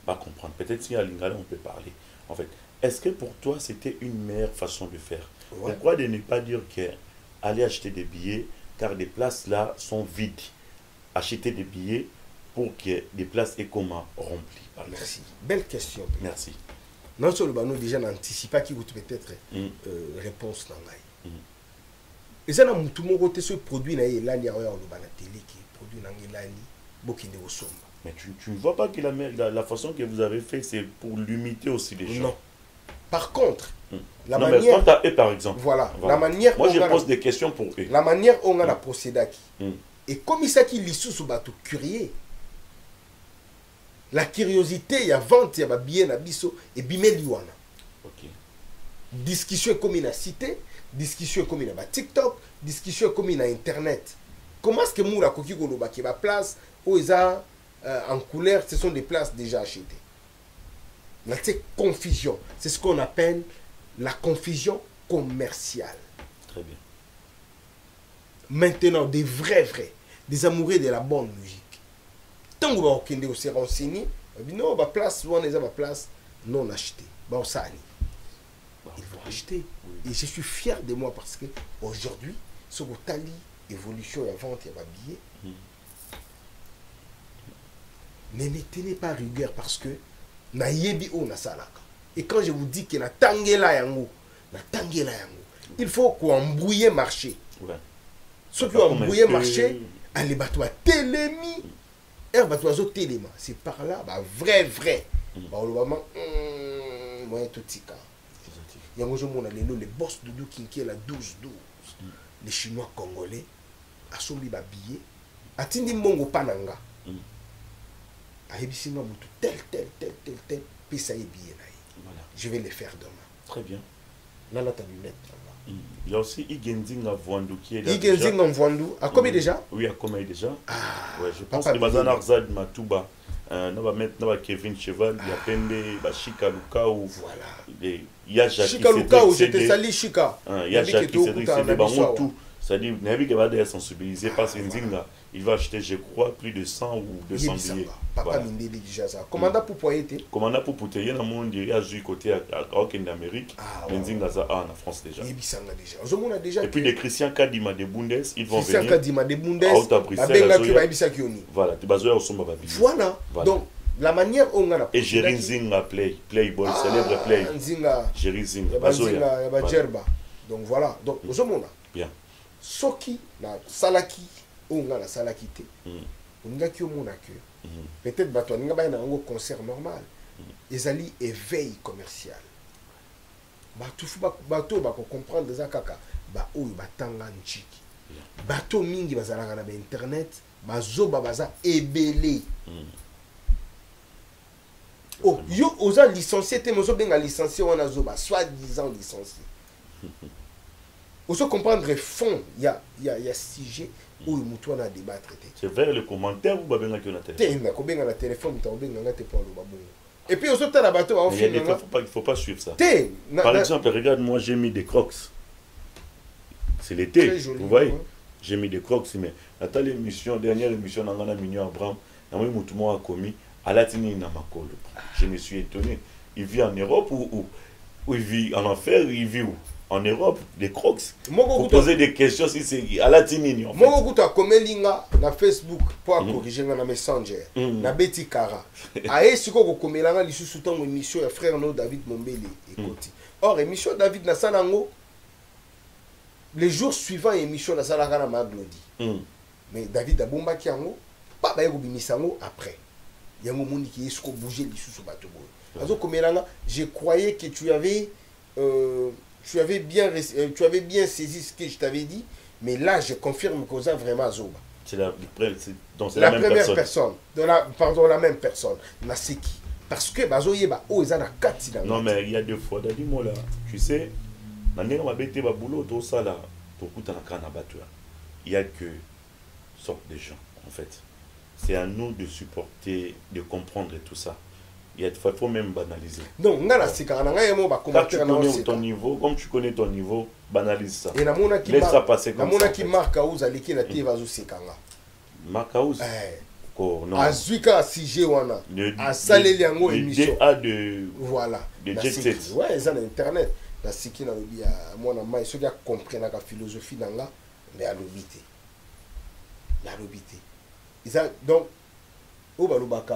va comprendre. Peut-être si à Lingala, on peut parler. En fait, est-ce que pour toi, c'était une meilleure façon de faire? Ouais. Pourquoi de ne pas dire qu'aller acheter des billets, car des places là sont vides. Acheter des billets pour que des places aient comment remplies. Merci. Belle question. Merci. Non seulement nous déjà n'anticipons pas qui vous peut-être réponse dans l'ail. Et ça, tout le monde ce produit là, il y a la télé qui produit dans l'année, mais tu ne vois pas que la façon que vous avez fait, c'est pour limiter aussi les gens. Non. Par contre, la manière... mais quant à eux, par exemple. Voilà. La manière... Moi, je pose des questions pour eux. La manière dont on a la procédé. Et comme ça qui lit sous bateau curieux, la curiosité, il y a vente, il y a bien abisso et bimeliwana. OK. Discussion comme il a cité, discussion comme il a TikTok, discussion comme il a Internet. Comment est-ce que Moura Koki Goloba qui va place où ils ont en couleur, ce sont des places déjà achetées. Là, c'est confusion. C'est ce qu'on appelle la confusion commerciale. Très bien. Maintenant, des vrais, des amoureux de la bonne musique. Tant que vous allez se renseigner, non, ma place, on est à ma place, non achetés. Bon, ça, ils vont acheter. Et je suis fier de moi parce que aujourd'hui, ce que Tali, évolution et vente, il y a billets. Mais ne tenez pas rigueur parce que na yebi o na salaka. Et quand je vous dis que na tangela yango, il faut qu'on embrouille marché. Ceux qui ont embrouillé marché, allez battre télémi. C'est par là, bah vrai. Bah le moment, moi tout tika. Il y a les boss de Kinké la 12-12. Les Chinois congolais, à son billet, à Tindi Mongo Pananga. À Hebissinga Moutou, tel, puis ça y est billet. Je vais les faire demain. Très bien. Là, ta lunette. Il y a aussi Igenzinga Vwandu qui est là. Igenzinga Vwandu, à combien déjà? Oui, à combien déjà? Ah, ouais, je pense que Bazan Arzad Matouba, on va mettre Kevin Cheval, il y a Pembe, Chika Luka ou. Voilà. Il y a Jacques Chika Luka ou j'étais sali Chika. Il y a Jacques Cédric, c'est des barons tout. C'est-à-dire, Nabi qui va être sensibilisé par Nzinga, il va acheter, je crois, plus de 100 ou 200 billets. Papa Mindeli déjà ça. Commandant pour poété. Commandant pour poété, il y a un monde qui a joué côté à d'Amérique. Nzinga ça en France déjà. déjà. Et puis les Christian Kadima de Bundes, ils vont venir. Christian Kadima de Bundes. Voilà. Voilà. Donc, la manière où on a. Et Jerry Nzinga Playboy, célèbre Play. Nzinga. Jerry Nzinga. Donc voilà. Donc, aujourd'hui, bien. Soki na salaki ou nga na salaki te nga ki omona que peut-être bato nga ba na un concert normal ezali éveil commercial bato ba ko comprendre des kaka ba oyo batanga nchiki bato mingi bazalaka na internet bazoba baza ebele oh yo oza licencié te mozo benga licencié wana zoba soi-disant licencié. Pour se comprendre fond, il y a sujet où il y a débat traité. C'est vers le commentaire ou bien que la téléphone. Et puis, aussi, il ne faut pas suivre ça. Par exemple, regarde, moi j'ai mis des crocs. C'est l'été, vous voyez. J'ai mis des crocs, mais la dernière émission, dans la Mignon Abraham, a commis à la Tini Namakolo. Je me suis étonné. Il vit en Europe ou il vit en enfer, il vit où? En Europe, des crocs. Vous posez des questions si c'est à la Tinini. Moi, je suis na Facebook pour corriger na Messenger. Na Betty Kara. Aye, si vous avez une émission de frère David Mombele. Or, émission David Nassanango, les jours suivants, émission Nassananga na Maglodi. Mais David Abomba Kiango, pas baye Bimisango après. Yango Moni qui est bouger les sous bateau. Je croyais que tu avais. Tu avais bien saisi ce que je t'avais dit, mais là, je confirme que ça vraiment Zoba. C'est la première personne. La même personne. Naseki. Parce que Bazoye, non, mais il y a deux fois. Là, tu sais, il y a que sorte de gens, en fait. C'est à nous de supporter, de comprendre tout ça. Il faut même banaliser. Non, quand tu connais ton niveau, comme tu connais ton niveau, banalise ça. Et laisse ça passer comme ça. Qui marque à Ouz, qui na TV Vazo Sekanga. Marque à Ouz. Non. Azuika CG wana. A salé liango émission. Voilà. De jet set. Ouais, ça na internet. La siki na lobi à moi na mai, ceux qui comprennent la philosophie nanga, mais à l'obité. La l'obité. Donc, au balubaka.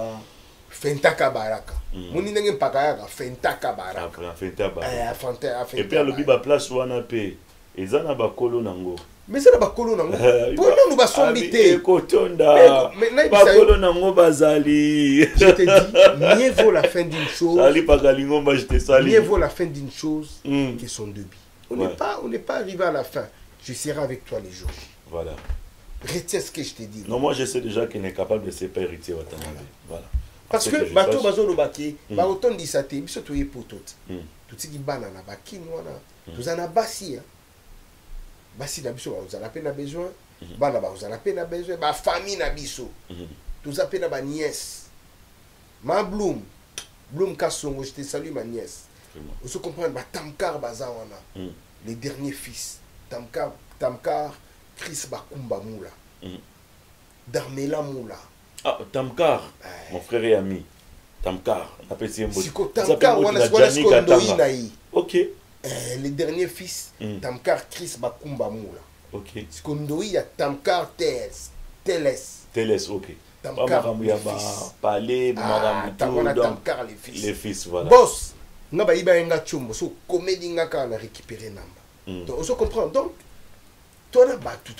Fentaka baraka. Moni ndenge mpakayaka fentaka baraka. Et puis alobi ba place wana pe ezana ba kolo nango. Mais c'est ba kolo nango. Pour nous ba sombité. Kotonda. Ba kolo nango bazali. Je te dis, mieux vaut la fin d'une chose. Sali pagalingo ma je te sali. Mieux vaut la fin d'une chose que son début. On n'est pas arrivé à la fin. Je serai avec toi les jours. Voilà. Retiens ce que je t'ai dit. Non, moi je sais déjà qu'il n'est capable de se faire hériter Watanabe. Voilà. Parce que bateau bazo lobaki ba autant disate biso to yepoto tout qui bana na baki wana tous en basi basi na biso vous avez peine besoin bana ba vous avez peine besoin ba famille na biso tous a peine ba nièce ma bloom Kassongo, je te salue ma nièce vous se comprendre ba Tamkar baza wana les derniers fils Tamkar Chris Bakumba Moula Darmela Moula. Ah, Tamkar, mon frère et ami. Tamkar, appelle ça Siko Tamkar, wana siko ndoi na yi. Ok. Le dernier fils, Tamkar Chris Bakumba Moula. Ok. Siko ndoi ya Tamkar Teles. Ok. Tamkar les fils. Palais, Tamkar les fils. Les fils, voilà. Boss, nga ba iba nga chumbo, so comédie nga ka na récupérer namba. Donc, on se comprend. Donc, toi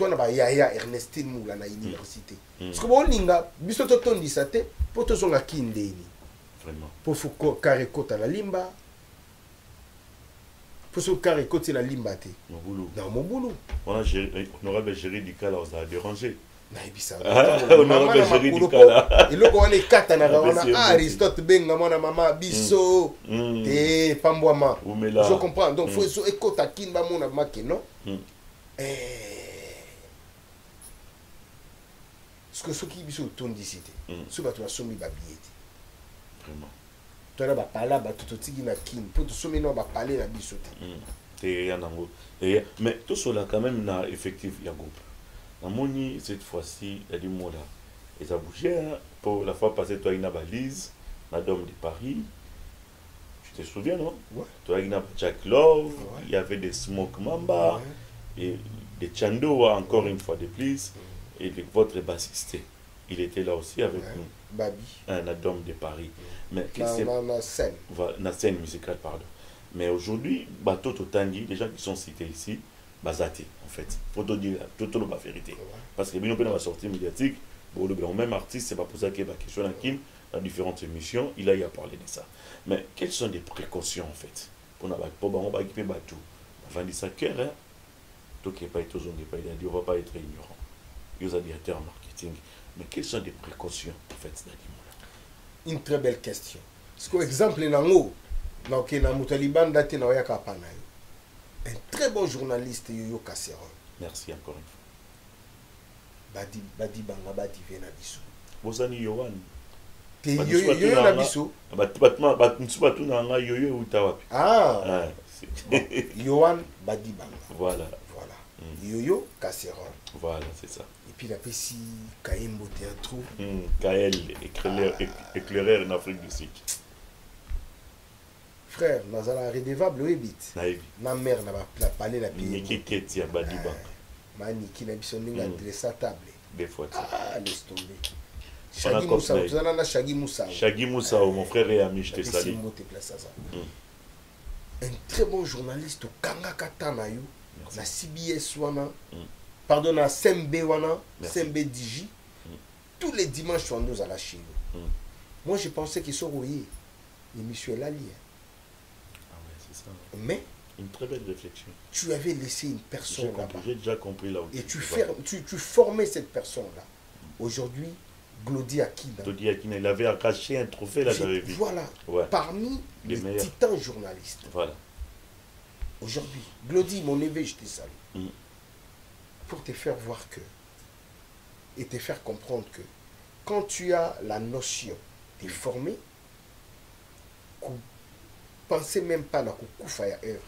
na ba Yaya Ernestine Moula na université. Parce que bon linga, biso to tondi sate, po to zonga kindeni. Vraiment. Pour Foucault carré côte à la limba. Pour ce carré côte la limba te. Mon boulot. Dans mon boulot. Honorable Géry Dikala, on a dérangé. Honorable Géry Dikala. Et le on est quatre na on a Aristote Benga mona mama biso. Te pambwama. Je comprends. Donc faut so écoute à kinba mona make non. Ce que ceux qui biso tondi cité. Ce que tu as sommi ba billet. Vraiment. Tu as parlé à tout tigi na kin pour te sommer non ba parler la bisote. Mais tout cela quand même na effectif ya groupe. Na moni cette fois-ci il y a du mot là. Et ça bougeait pour la fois passée toi ina balise na Dôme de Paris. Tu te souviens non? Ouais. Toi ina Jack Love, il y avait des Smoke Mamba et des Chando encore une fois de plus et votre bassiste. Il était là aussi avec nous. Babi. Un Dôme de Paris. Mais na scène. Voilà, na scène musicale, pardon. Mais aujourd'hui, bateau Totandi, les gens qui sont cités ici, basaté, en fait. Faut te dire toute la vérité. Parce que bien on peut dans la sortie médiatique, pour le même artiste, c'est pas pour ça qu'il y a des questions dans différentes émissions, il a eu à parler de ça. Mais quelles sont les précautions, en fait? Pour on va équiper bateau. Avant de ça, cœur, hein, tout qui n'est pas été on va pas être ignorant. Il y a des directeurs marketing. Mais quelles sont les précautions, en fait, une très belle question. Parce que exemple, un très bon journaliste, Yoyo Kasseron. Merci encore une fois. Badi Banga Badi Venabiso. Bozani Yohan. Yoyo Nabiso. Ah. Yohan Badi Banga. Voilà. Yoyo Kasseron. Voilà, c'est ça. Et puis la Pessi Kaimbo Théâtre. Kael, éclaireur en Afrique du Sud. Frère, nous allons redevable au Ebit. Ma mère n'a pas parlé la pays. Qui est à Badiba. Mani qui n'a pas dressé à table. Des fois. Ah, laisse tomber. Shaggy Moussa, tu as Shaggy Moussa. Shaggy Moussa, mon frère et ami, je te salue. Un très bon journaliste au Kanga Katanayo, na CBS Wana, pardon, na SMB Wana, SMB Digi, tous les dimanches nous à la Chine. Moi je pensais qu'ils sont rouillés. L'émission est là liée. Ah ouais, c'est ça. Mais une très belle réflexion. Tu avais laissé une personne là-bas. J'ai déjà compris là où et tu formais cette personne-là. Aujourd'hui, Glody Akina. Glody Akina, il avait arraché un trophée là, j'avais vu. Voilà. Ouais. Parmi les titans journalistes. Voilà. Aujourd'hui, Glody, mon neveu, je te salue. Pour te faire voir que, et te faire comprendre que, quand tu as la notion, tu es formé, pensez même pas à la Koukoufa œuvre.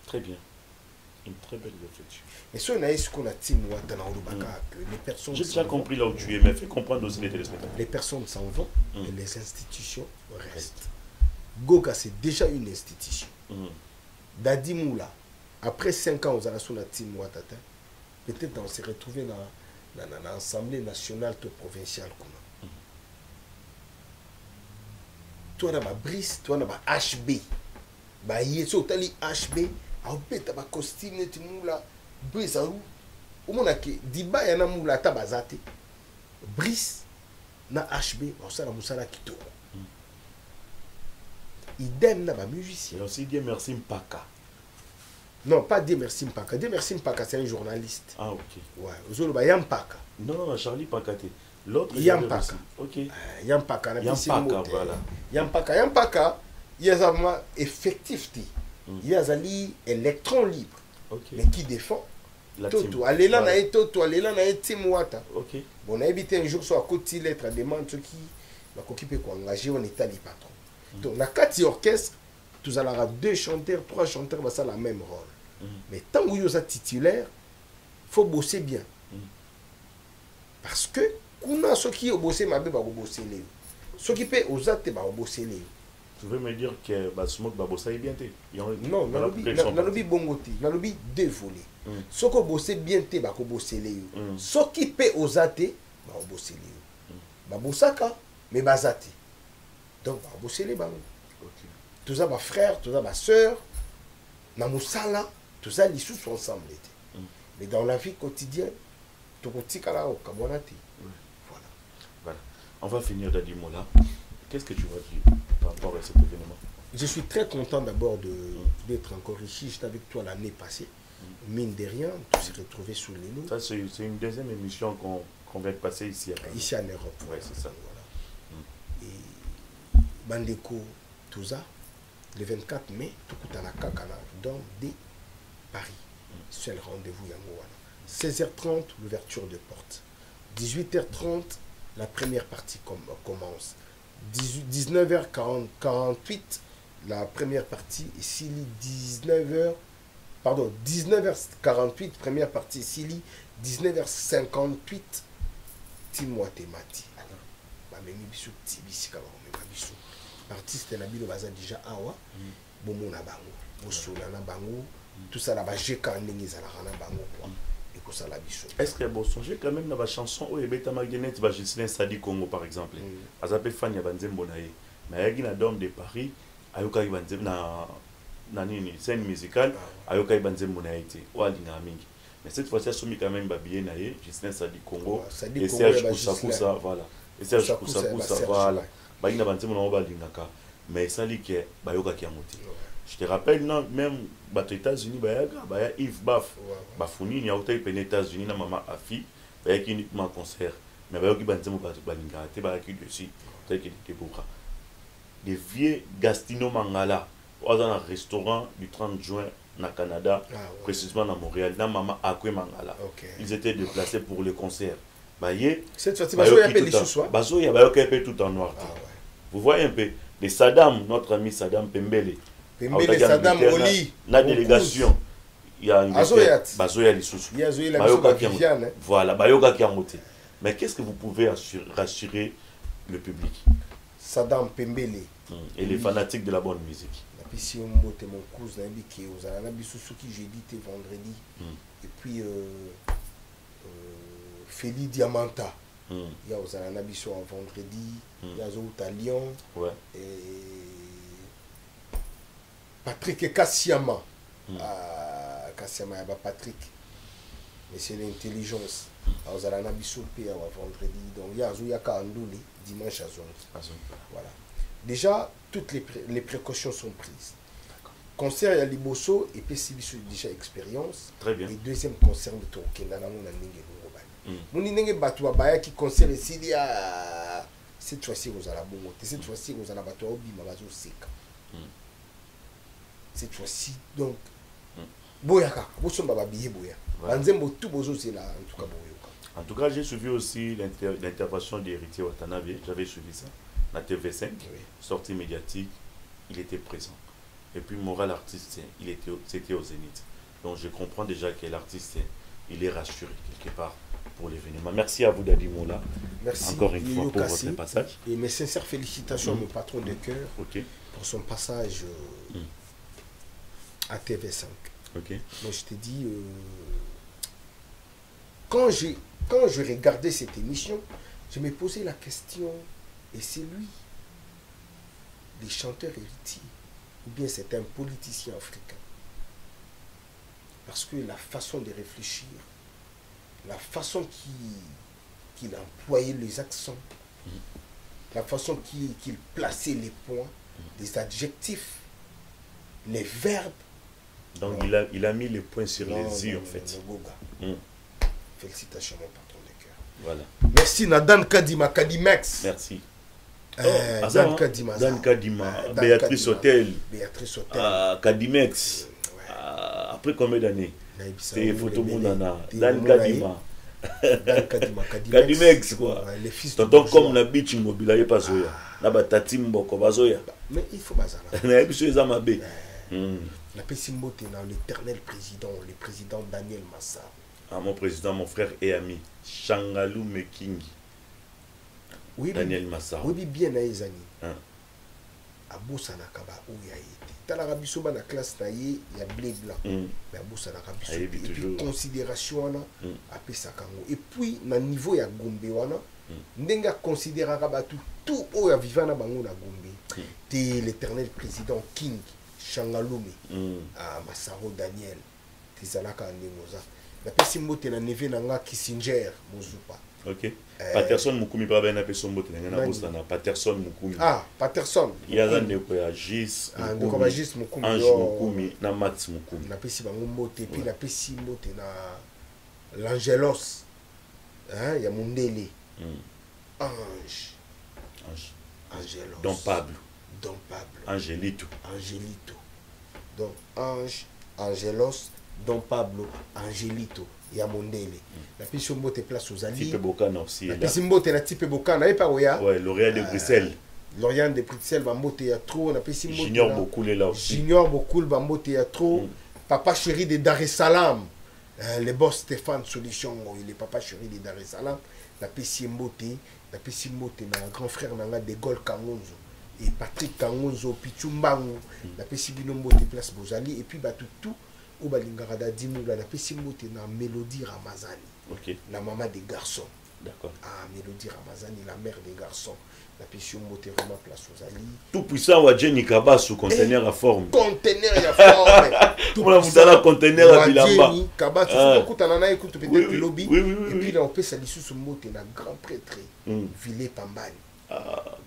Très bien. Une très belle réflexion. Mais si on a ce qu'on a dit, les personnes. J'ai déjà compris là où tu es, mais fais comprendre aussi les téléspectateurs. Les personnes s'en vont et les institutions restent. Goga, c'est déjà une institution. Dadi Moula, après 5 ans, on a sur la team Ouattata. Peut-être on s'est retrouvé dans l'Assemblée nationale provinciale. Toi, on a Brice, toi, on a HB. Bah, il y a HB. Aopeta ba costume neti mula Brice au mona ke diba yana mula tabazate Brice na HB osala musala kitoko idem na ba musicien. Et aussi Dieu merci Mpaka. Non, pas Dieu merci Mpaka. Dieu merci Mpaka, c'est un journaliste. Ah OK. Ouais, ozolo ba Yampaka. Non, Charlie Pakate. L'autre Yampaka. OK. Yampaka na Yampaka, voilà. Yampaka, il y a un effectif. Il y a un électron libre, mais qui défend. Toto, allez là, allez là, Timouata. Ok. Bon, on a évité un jour sur la côté lettre à demander ceux qui va occuper quoi, engager en état les patrons. Donc, on a 4 orchestres, tous allons avoir 2 chanteurs, 3 chanteurs, va ça la même rôle. Mais tant que vous êtes titulaire, il faut bosser bien. Parce que, quand on a ceux qui ont bossé, ma bébé va bosser. Ce qui peut aux athées, bah, bosser les. Tu veux me dire que Smoke Babosa est bien té? Non, nalobi bongote, nalobi deux volets. Ce qui bosser bien té, bah, bosser les. Ce qui peut aux athées, bah, bosser les. Bah, bossaka, mais bazate. Donc, bah, bosser les bangs. Tout ça, bah, frère, tout ça, bah, soeur, namusala, tout ça, ils sont ensemble. Mais dans la vie quotidienne, tout petit kala, kabonati. Voilà. On va finir d'Adimola. Qu'est-ce que tu vas dire par rapport à cet événement? Je suis très content d'abord d'être encore ici. J'étais avec toi l'année passée. Mine de rien, on s'est retrouvés sous les loups. Ça, c'est une deuxième émission qu'on vient de passer ici. Ici en Europe. Oui, c'est ça. Voilà. Et Bandeko, tout ça, le 24 mai, tout à la Kakana, dans des Paris. Seul rendez-vous Yangouana. 16h30, l'ouverture de porte. 18h30, la première partie commence. 19h48, la première partie, ici, 19h48, première partie, ici, 19h58, Timoa Temati. Alors, même biso tibisi kaba même biso. Artiste na bilo baza déjà awa, bomo na bango, bosola na bango, tout ça là ba jeka ndenge za na bango quoi. Est-ce que vous songez quand même dans la chanson où il y a Magdalene Bajislin Sadi Congo par exemple? Parce que fan ya banzem bonaye. Mais il y a dom de Paris, ayoka banzem na nini scène musicale, ayoka banzem bonaye te. Wali na mingi. Mais cette fois-ci somi quand même babiyé naye, Gislin Sadi Congo et Serge Koussakoussa voilà. Et Serge Koussakoussa voilà. Ba ina banzem na ba lingaka. Mais ça li que bayoka ki amuti. Je te rappelle, non, même aux États-Unis, il y a Yves Baff, il y a aux États-Unis, il y a maman Afi, il y a uniquement un concert. Mais il y a des vieux Gastino Mangala, dans un restaurant du 30 juin au Canada, précisément à Montréal, dans maman Akwe Mangala. Ils étaient déplacés pour le concert. Cette fois-ci, il y a tout en noir. Vous voyez un peu, les Saddam, notre ami Saddam Pembele. Pembele Saddam Oli. La délégation. Il y a une Bazoya Lissoussou. Voilà, Bayoka Kiamote. Mais qu'est-ce que vous pouvez rassurer le public? Saddam Pembele. Et les fanatiques de la bonne musique. Si on monte mon cousin, qui aux Alabissoussou qui jeudi et vendredi. Et puis Félix Diamanta. Il y a aux Alabissou en vendredi. Il y a aux à Lyon. Et Patrick Kassiama. Kassiama, il y a Patrick. Mais c'est l'intelligence. Aux Alabissou à vendredi. Donc il y a Zouyaka Andouli dimanche à Zongi. Voilà. Déjà, toutes les précautions sont prises. Concert à Liboso et PCB déjà expérience. Très bien. Et deuxième concert de Tokenda, mon inenge batwa baya qui concert ici cette fois-ci vous allez bon cette fois-ci vous allez batwa obi mabazo seka. Cette fois-ci donc boyaka bosomba babiye boya. Banzembo tout bozo c'est là en tout cas boyoka. En tout cas, j'ai suivi aussi l'intervention d'Héritier Watanabe, j'avais suivi ça. La TV5, sortie médiatique, il était présent. Et puis, moral artiste, c'était au Zénith. Donc, je comprends déjà que l'artiste, il est rassuré quelque part pour l'événement. Merci à vous, Dadi Moula. Merci encore une fois pour votre passage. Et mes sincères félicitations à mon patron de cœur pour son passage à TV5. Donc, je te dis, quand je regardais cette émission, je me posais la question. Et c'est lui, des chanteurs héritiers, ou bien c'est un politicien africain. Parce que la façon de réfléchir, la façon qu'il employait les accents, la façon qu'il plaçait les points, les adjectifs, les verbes. Donc il a mis les points sur les i en fait. Félicitations mon patron de cœur. Voilà. Merci Nadan Kadima, Kadimex. Merci. Dan Kadima. Dan Kadima. Béatrice Hôtel. Béatrice Hôtel. Kadimex. Après combien d'années? C'est photo Mounana. Dan Kadima. Dan Kadima. Kadimex quoi. Tonton comme la beach mobile, il n'y a pas Zoya. Na batati mboko bazoya. Mais il faut bazala. Na biso ezamabe. La Pessimbote dans l'éternel président, le président Daniel Massa. Mon président, mon frère et ami, Shangalou Mekingi. Oui, Daniel Massaro. Oui, bien na ezani. Hein. Abosanaka ba oya été. Talaka biso ba na classe na ye ya blé blanc. Mais abosanaka biso. Et puis considération wana apesaka ngo. Et puis na niveau ya Gombe wana ndenga considéraka ba tout oya vivant na bango na Gombe. Te l'éternel président King Shangalume Massaro Daniel tizalaka ndemoza. Na pesi mbote na neve na nga Kissinger Mozupa. Ok. Patterson Mukumi pa bena peso mbote na bosana Patterson Mukumi. Ah, Patterson. Yaza ndeko ya Gis. Ah, ndeko ba Gis Mukumi. Ange Mukumi na Max Mukumi. Na pesi bango mbote puis na pesi mbote na l'Angelos. Hein, ya Mundele. Ange. Angelos. Don Pablo. Angelito. Donc Ange, Angelos, Don Pablo, Angelito. Ya Mondele. La pesi mbote place aux alliés. Type Bocana aussi. La pesi mbote na Type Bocana. Et pas oya. Ouais, L'Oréal de Bruxelles. L'Orient de Bruxelles, Bambote ya trop. Na pesi mbote. Junior Bokoul est là aussi. Junior Bokoul, Bambote ya trop. Papa chéri de Dar es Salaam. Le boss Stéphane Solution, il est papa chéri de Dar es Salaam. La pesi mbote. La pesi mbote na grand frère nanga de Gol Kangonzo. Et Patrick Kangonzo, Pichumbango. La pesi bino mbote place Bozali. Et puis tout. Au Balingarada Dimoula, la Pessimbote na Mélodie Ramazani. Ok. La maman des garçons. D'accord. Ah, Mélodie Ramazani, la mère des garçons. La Pessimbote vraiment place aux alliés. Tout puissant, ou Jenny Kaba sous conteneur à forme. Conteneur à forme. Tout puissant, conteneur à bilamba. Jenny Kaba, tu sais, écoute, on en a écouté peut-être le lobby. Oui. Et puis là, on peut s'allier sous mote, un grand prêtre. Villiers Pambani.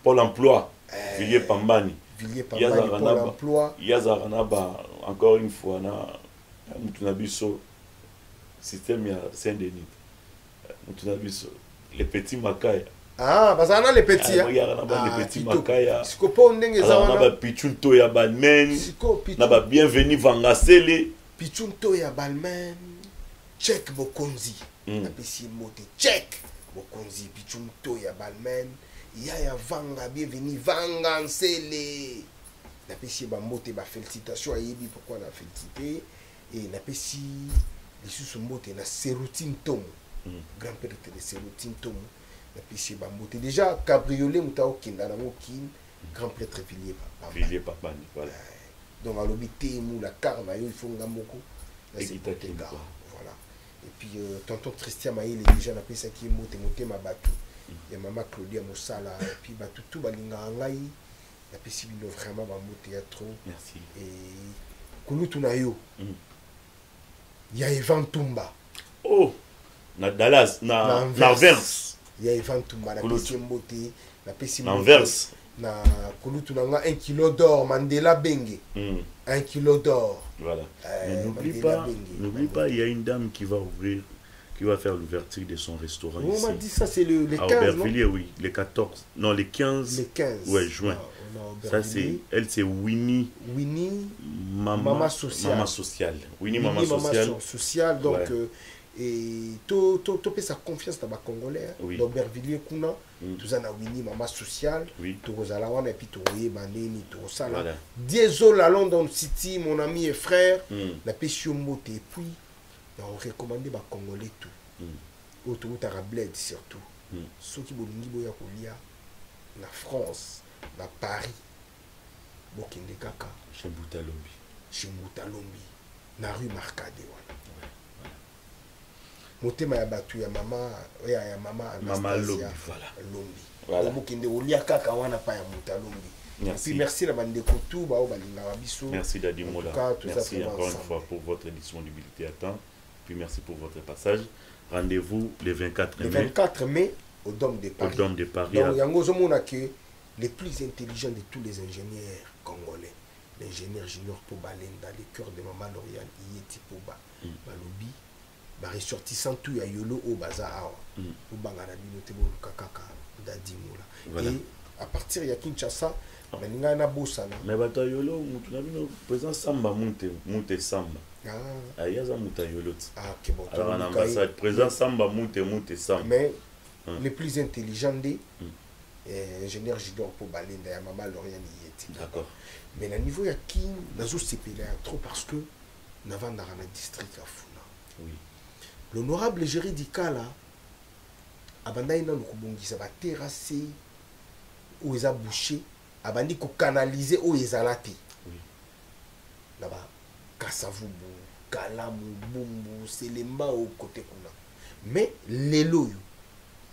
Pôle emploi. Villiers Pambani. Villiers Pambani, Pôle emploi. Yazaranaba, encore une fois, Moutunabiso, système ya Saint-Denis. Moutunabiso, les petits Makaya. Ah, parce qu'on a les petits. Les petits Makaya. Si on a Pichunto ya Balmen. On a bienvenue Vangasele. Pichunto ya Balmen. Check Bokonzi. Na pesi mote. Check Bokonzi. Pichunto ya Balmen. Ya Vanga bienvenue Vangasele. Na pesi ba mote ba félicitations à Yebi pourquoi on a félicité. Et na pesi les sous mbote na Serutine Tomo grand père de Serutine Tomo na pesi ba mbote déjà cabriolet mutao kinda na mokin grand prêtre Villiers Papa voilà donc à l'obité mou la carne il faut ngamoko voilà et puis tonton Christian Maïl est déjà na pesi qui mote ma batu et maman Claudia Mosala et puis batu tout balinga ngai na pesi bino vraiment ba mbote ya trop merci et kulutu na yo ya Evan Tumba. Oh, na Dallas, na Anvers. Ya Evan Tumba, na pesi mbote, na pesi mbote. Anvers. Na kulutu na nga 1 kilo d'or, Mandela Bengue. 1 kilo d'or. Voilà. Mais n'oublie pas, il y a une dame qui va faire l'ouverture de son restaurant ici. On m'a dit ça, c'est le 15, Aubervilliers, oui, le 14. Non, le 15. Le 15. Ouais, juin. Ça, c'est Winnie. Winnie, Maman Sociale. Winnie Maman Sociale. Donc, et tout peut sa confiance dans les Congolais. D'Aubervilliers, Kuna, tout en a Winnie Maman Sociale. Tout aux Alawan, et puis tout au Yebaneni, tout au Sala. Désolé à London City, mon ami et frère, la Pêche Mote, et puis, on recommande les Congolais tout. Autoroute Arabled surtout. Ceux qui veulent la France. Na Paris Bokende Kaka chez Moutalombi na rue Marcade wana motema ya batu ya mama Lombi voilà Bokende olia Kaka wana pa ya Moutalombi. Et puis merci la bande tout ba balinga biso. Merci Dadi Mola. Merci encore une fois pour votre disponibilité à temps. Puis merci pour votre passage. Rendez-vous le 24 mai au Dôme de Paris. Donc yango zomona que les plus intelligents de tous les ingénieurs congolais, l'ingénieur Junior Pobalenda, le cœur de Maman Lauriane, Yeti Poba, Balobi, ressortissant tout à Yolo au Bazar, au Bangarabino Tebo Kakaka, Dadi Moula. Et à partir de Kinshasa, on a Bosana. Mais Batayolo, tu as vu présent Samba Monte Samba. Ah, il y a Muta Yolo. Ah, ok, bon. Alors en ambassade, présent Samba Monte Samba. Mais les plus intelligents des ingénieur Junior pour Balinda ya Maman Lauriane Yeti. D'accord. Mais le niveau ya qui nazo CPLA trop parce que n'avant dans le district à Funa. Oui. L'honorable Géry Dikala abandai nanu kobongisa baterrasse oyo eza bouché abandi kocanalize oyo ezala te na bakasavubu kalamu bumbu selemba oyo kote kuna mais lelo oyo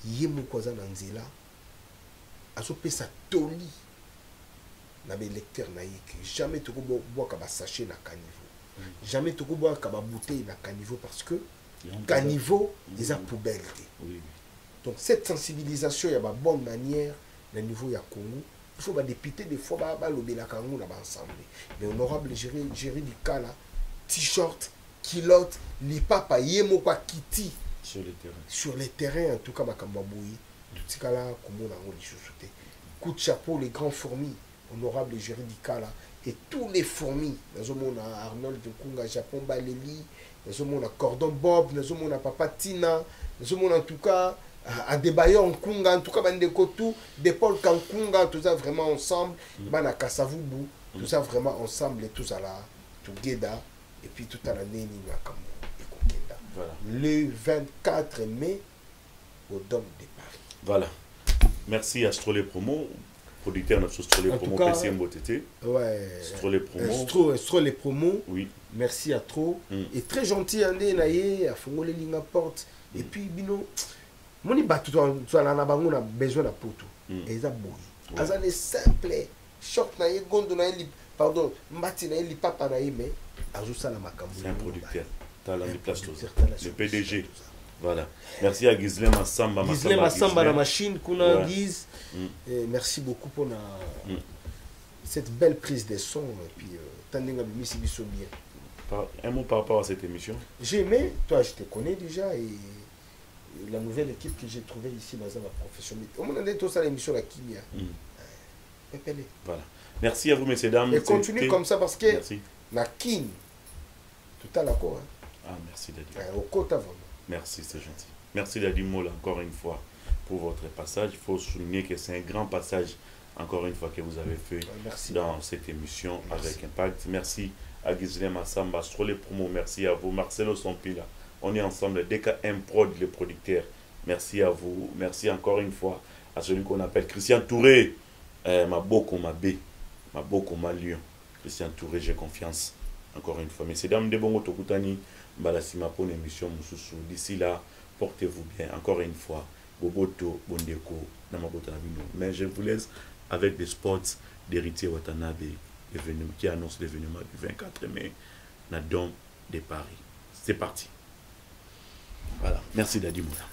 ye moko aza na nzela azopesa toli na baélecteur na ye ke jamais tokobwaka basachet na caniveau jamais tokobwaka babouteille na caniveau parce que caniveau eza poubelle te donc cette sensibilisation ya babonne manière na niveau ya Congo il faut badéputé des fois balobelaka yango na baensemble mais honorable gérer du cas là t-shirt kilote lipapa ye moko akiti sur les terrains en tout cas makambo boyi tout ce cas là komona ngo lisusu te coup de chapeau les grands fourmis honorable gérer du cas là et tous les fourmis nazomona Arnold Nkunga Japon Baleli nazomona Cordon Bob nazomona Papa Tina nazomona en tout cas Adebayo Nkunga en tout cas bandeko tout de Paul Kankunga tout ça vraiment ensemble bana Kasavubu tout ça vraiment ensemble et tout ça là together et puis tout à l'année ni makambo ekokenda voilà le 24 mai au Dôme de Paris. Voilà, merci à Strollé Promo producteur notre Strollé Promo PC Mbotété. Ouais, Strollé Promo Strollé Promo, oui, merci à trop et très gentil andé naye a fongolé linga porte et puis bino moni batu to na bango na besoin na poto et ça boy azane simple short naye gondo naye pardon mbati naye lipapa naye mais azusa na makambo c'est un producteur talent de place le PDG. Voilà. Merci à Ghislaine Massamba. Ghislaine Massamba la machine kuna Guise. Merci beaucoup pour cette belle prise de son et puis tandinga bimisi biso bien. Un mot par rapport à cette émission. J'ai aimé, toi je te connais déjà et la nouvelle équipe que j'ai trouvée ici dans la profession. Au moment où tout ça l'émission la Kimia. Voilà. Merci à vous messieurs dames. Et continue comme ça parce que la Kin tout à l'accord. Ah merci Dadi. Au côté avant. Merci, c'est gentil. Merci Dadi Mola encore une fois pour votre passage. Il faut souligner que c'est un grand passage encore une fois que vous avez fait dans cette émission avec Impact. Merci à Ghislaine Massamba, Strollé Promo, merci à vous. Marcelo Sompila, on est ensemble. DKM Prod, le producteur, merci à vous. Merci encore une fois à celui qu'on appelle Christian Touré, Maboko Mabé, Maboko Malion. Christian Touré, j'ai confiance encore une fois. Messieurs, dames, de Bongo Tokutani. Balasima pour une émission Moussousou. D'ici là, portez-vous bien. Encore une fois, Boboto, Bondeko, Namabota Nabino. Mais je vous laisse avec des spots d'Héritier Watanabe qui annonce l'événement du 24 mai na Dôme de Paris. C'est parti. Voilà. Merci Dadi Moula.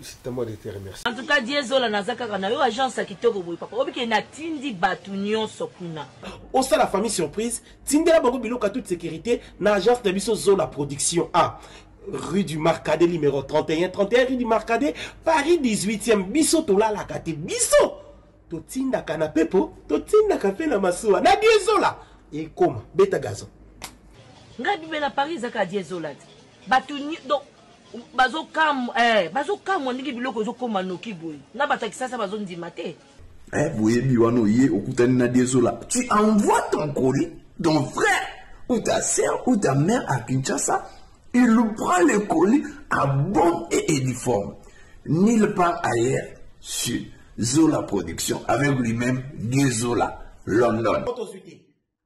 C'est à moi de te remercier. En tout cas, Diezola Nazaka Kanayo, agence qui te revoit. Papa, obi ke na tindi batunion sokuna. Au sein de la famille surprise, Tindela Bango Biloka toute sécurité, na agence de Bisso Zola Production A. Rue du Marcadet, numéro 31, 31 rue du Marcadet, Paris 18e, Bisso Tola la Kate, Bisso. Totinda Kanapepo, Totinda Kafe na Masua, na Diezola. Et comme, beta gazon. Ngabi na Paris, Zaka Diezola. Batunion, donc. Bazo kam ndiki biloko zo koma noki boy na batakisa sa bazo ndima te boye biwano ye okutani na Diezola tu envoies ton colis ton frère ou ta sœur ou ta mère à Kinshasa il prend le colis à bonne et uniforme nulle part ailleurs sur Zola Production avec lui-même Diezola London.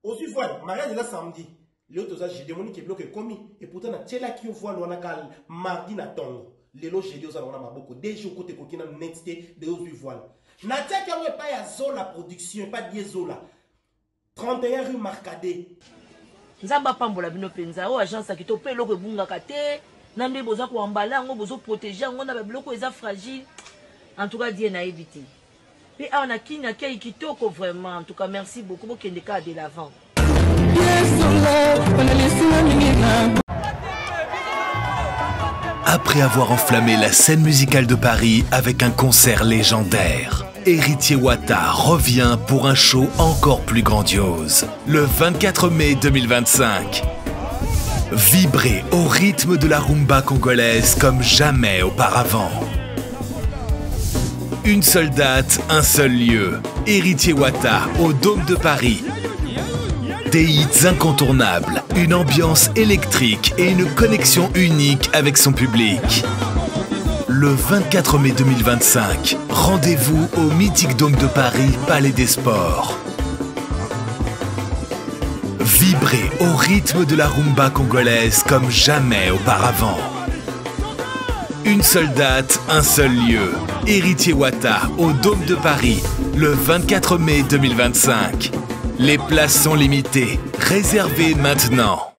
Aussi voilà mariage là samedi. Les autres j'ai demandé que bloqué commis et pourtant na tela qui voit l'on a cal mardi na tongo les loges j'ai dit aux on a beaucoup des jours côté kokina netité de aux voile na tia qui a pas ya Zola Production pas Diezola 31 rue Marcadet nzamba pambola bino penza o agence qui to pe loko bunga kate nande boza ko embala ngo bozo protéger ngo na ba biloko eza fragile en tout cas die na éviter et on a kinya kei kitoko vraiment en tout cas merci beaucoup pour qu'il cas de l'avant. Après avoir enflammé la scène musicale de Paris avec un concert légendaire, Héritier Wata revient pour un show encore plus grandiose. Le 24 mai 2025. Vibrez au rythme de la rumba congolaise comme jamais auparavant. Une seule date, un seul lieu. Héritier Wata au Dôme de Paris. Des hits incontournables, une ambiance électrique et une connexion unique avec son public. le 24 mai 2025. Rendez-vous au mythique Dôme de Paris, Palais des Sports. Vibrez au rythme de la rumba congolaise comme jamais auparavant. Une seule date, un seul lieu. Héritier Wata au Dôme de Paris, le 24 mai 2025. Les places sont limitées. Réservez maintenant.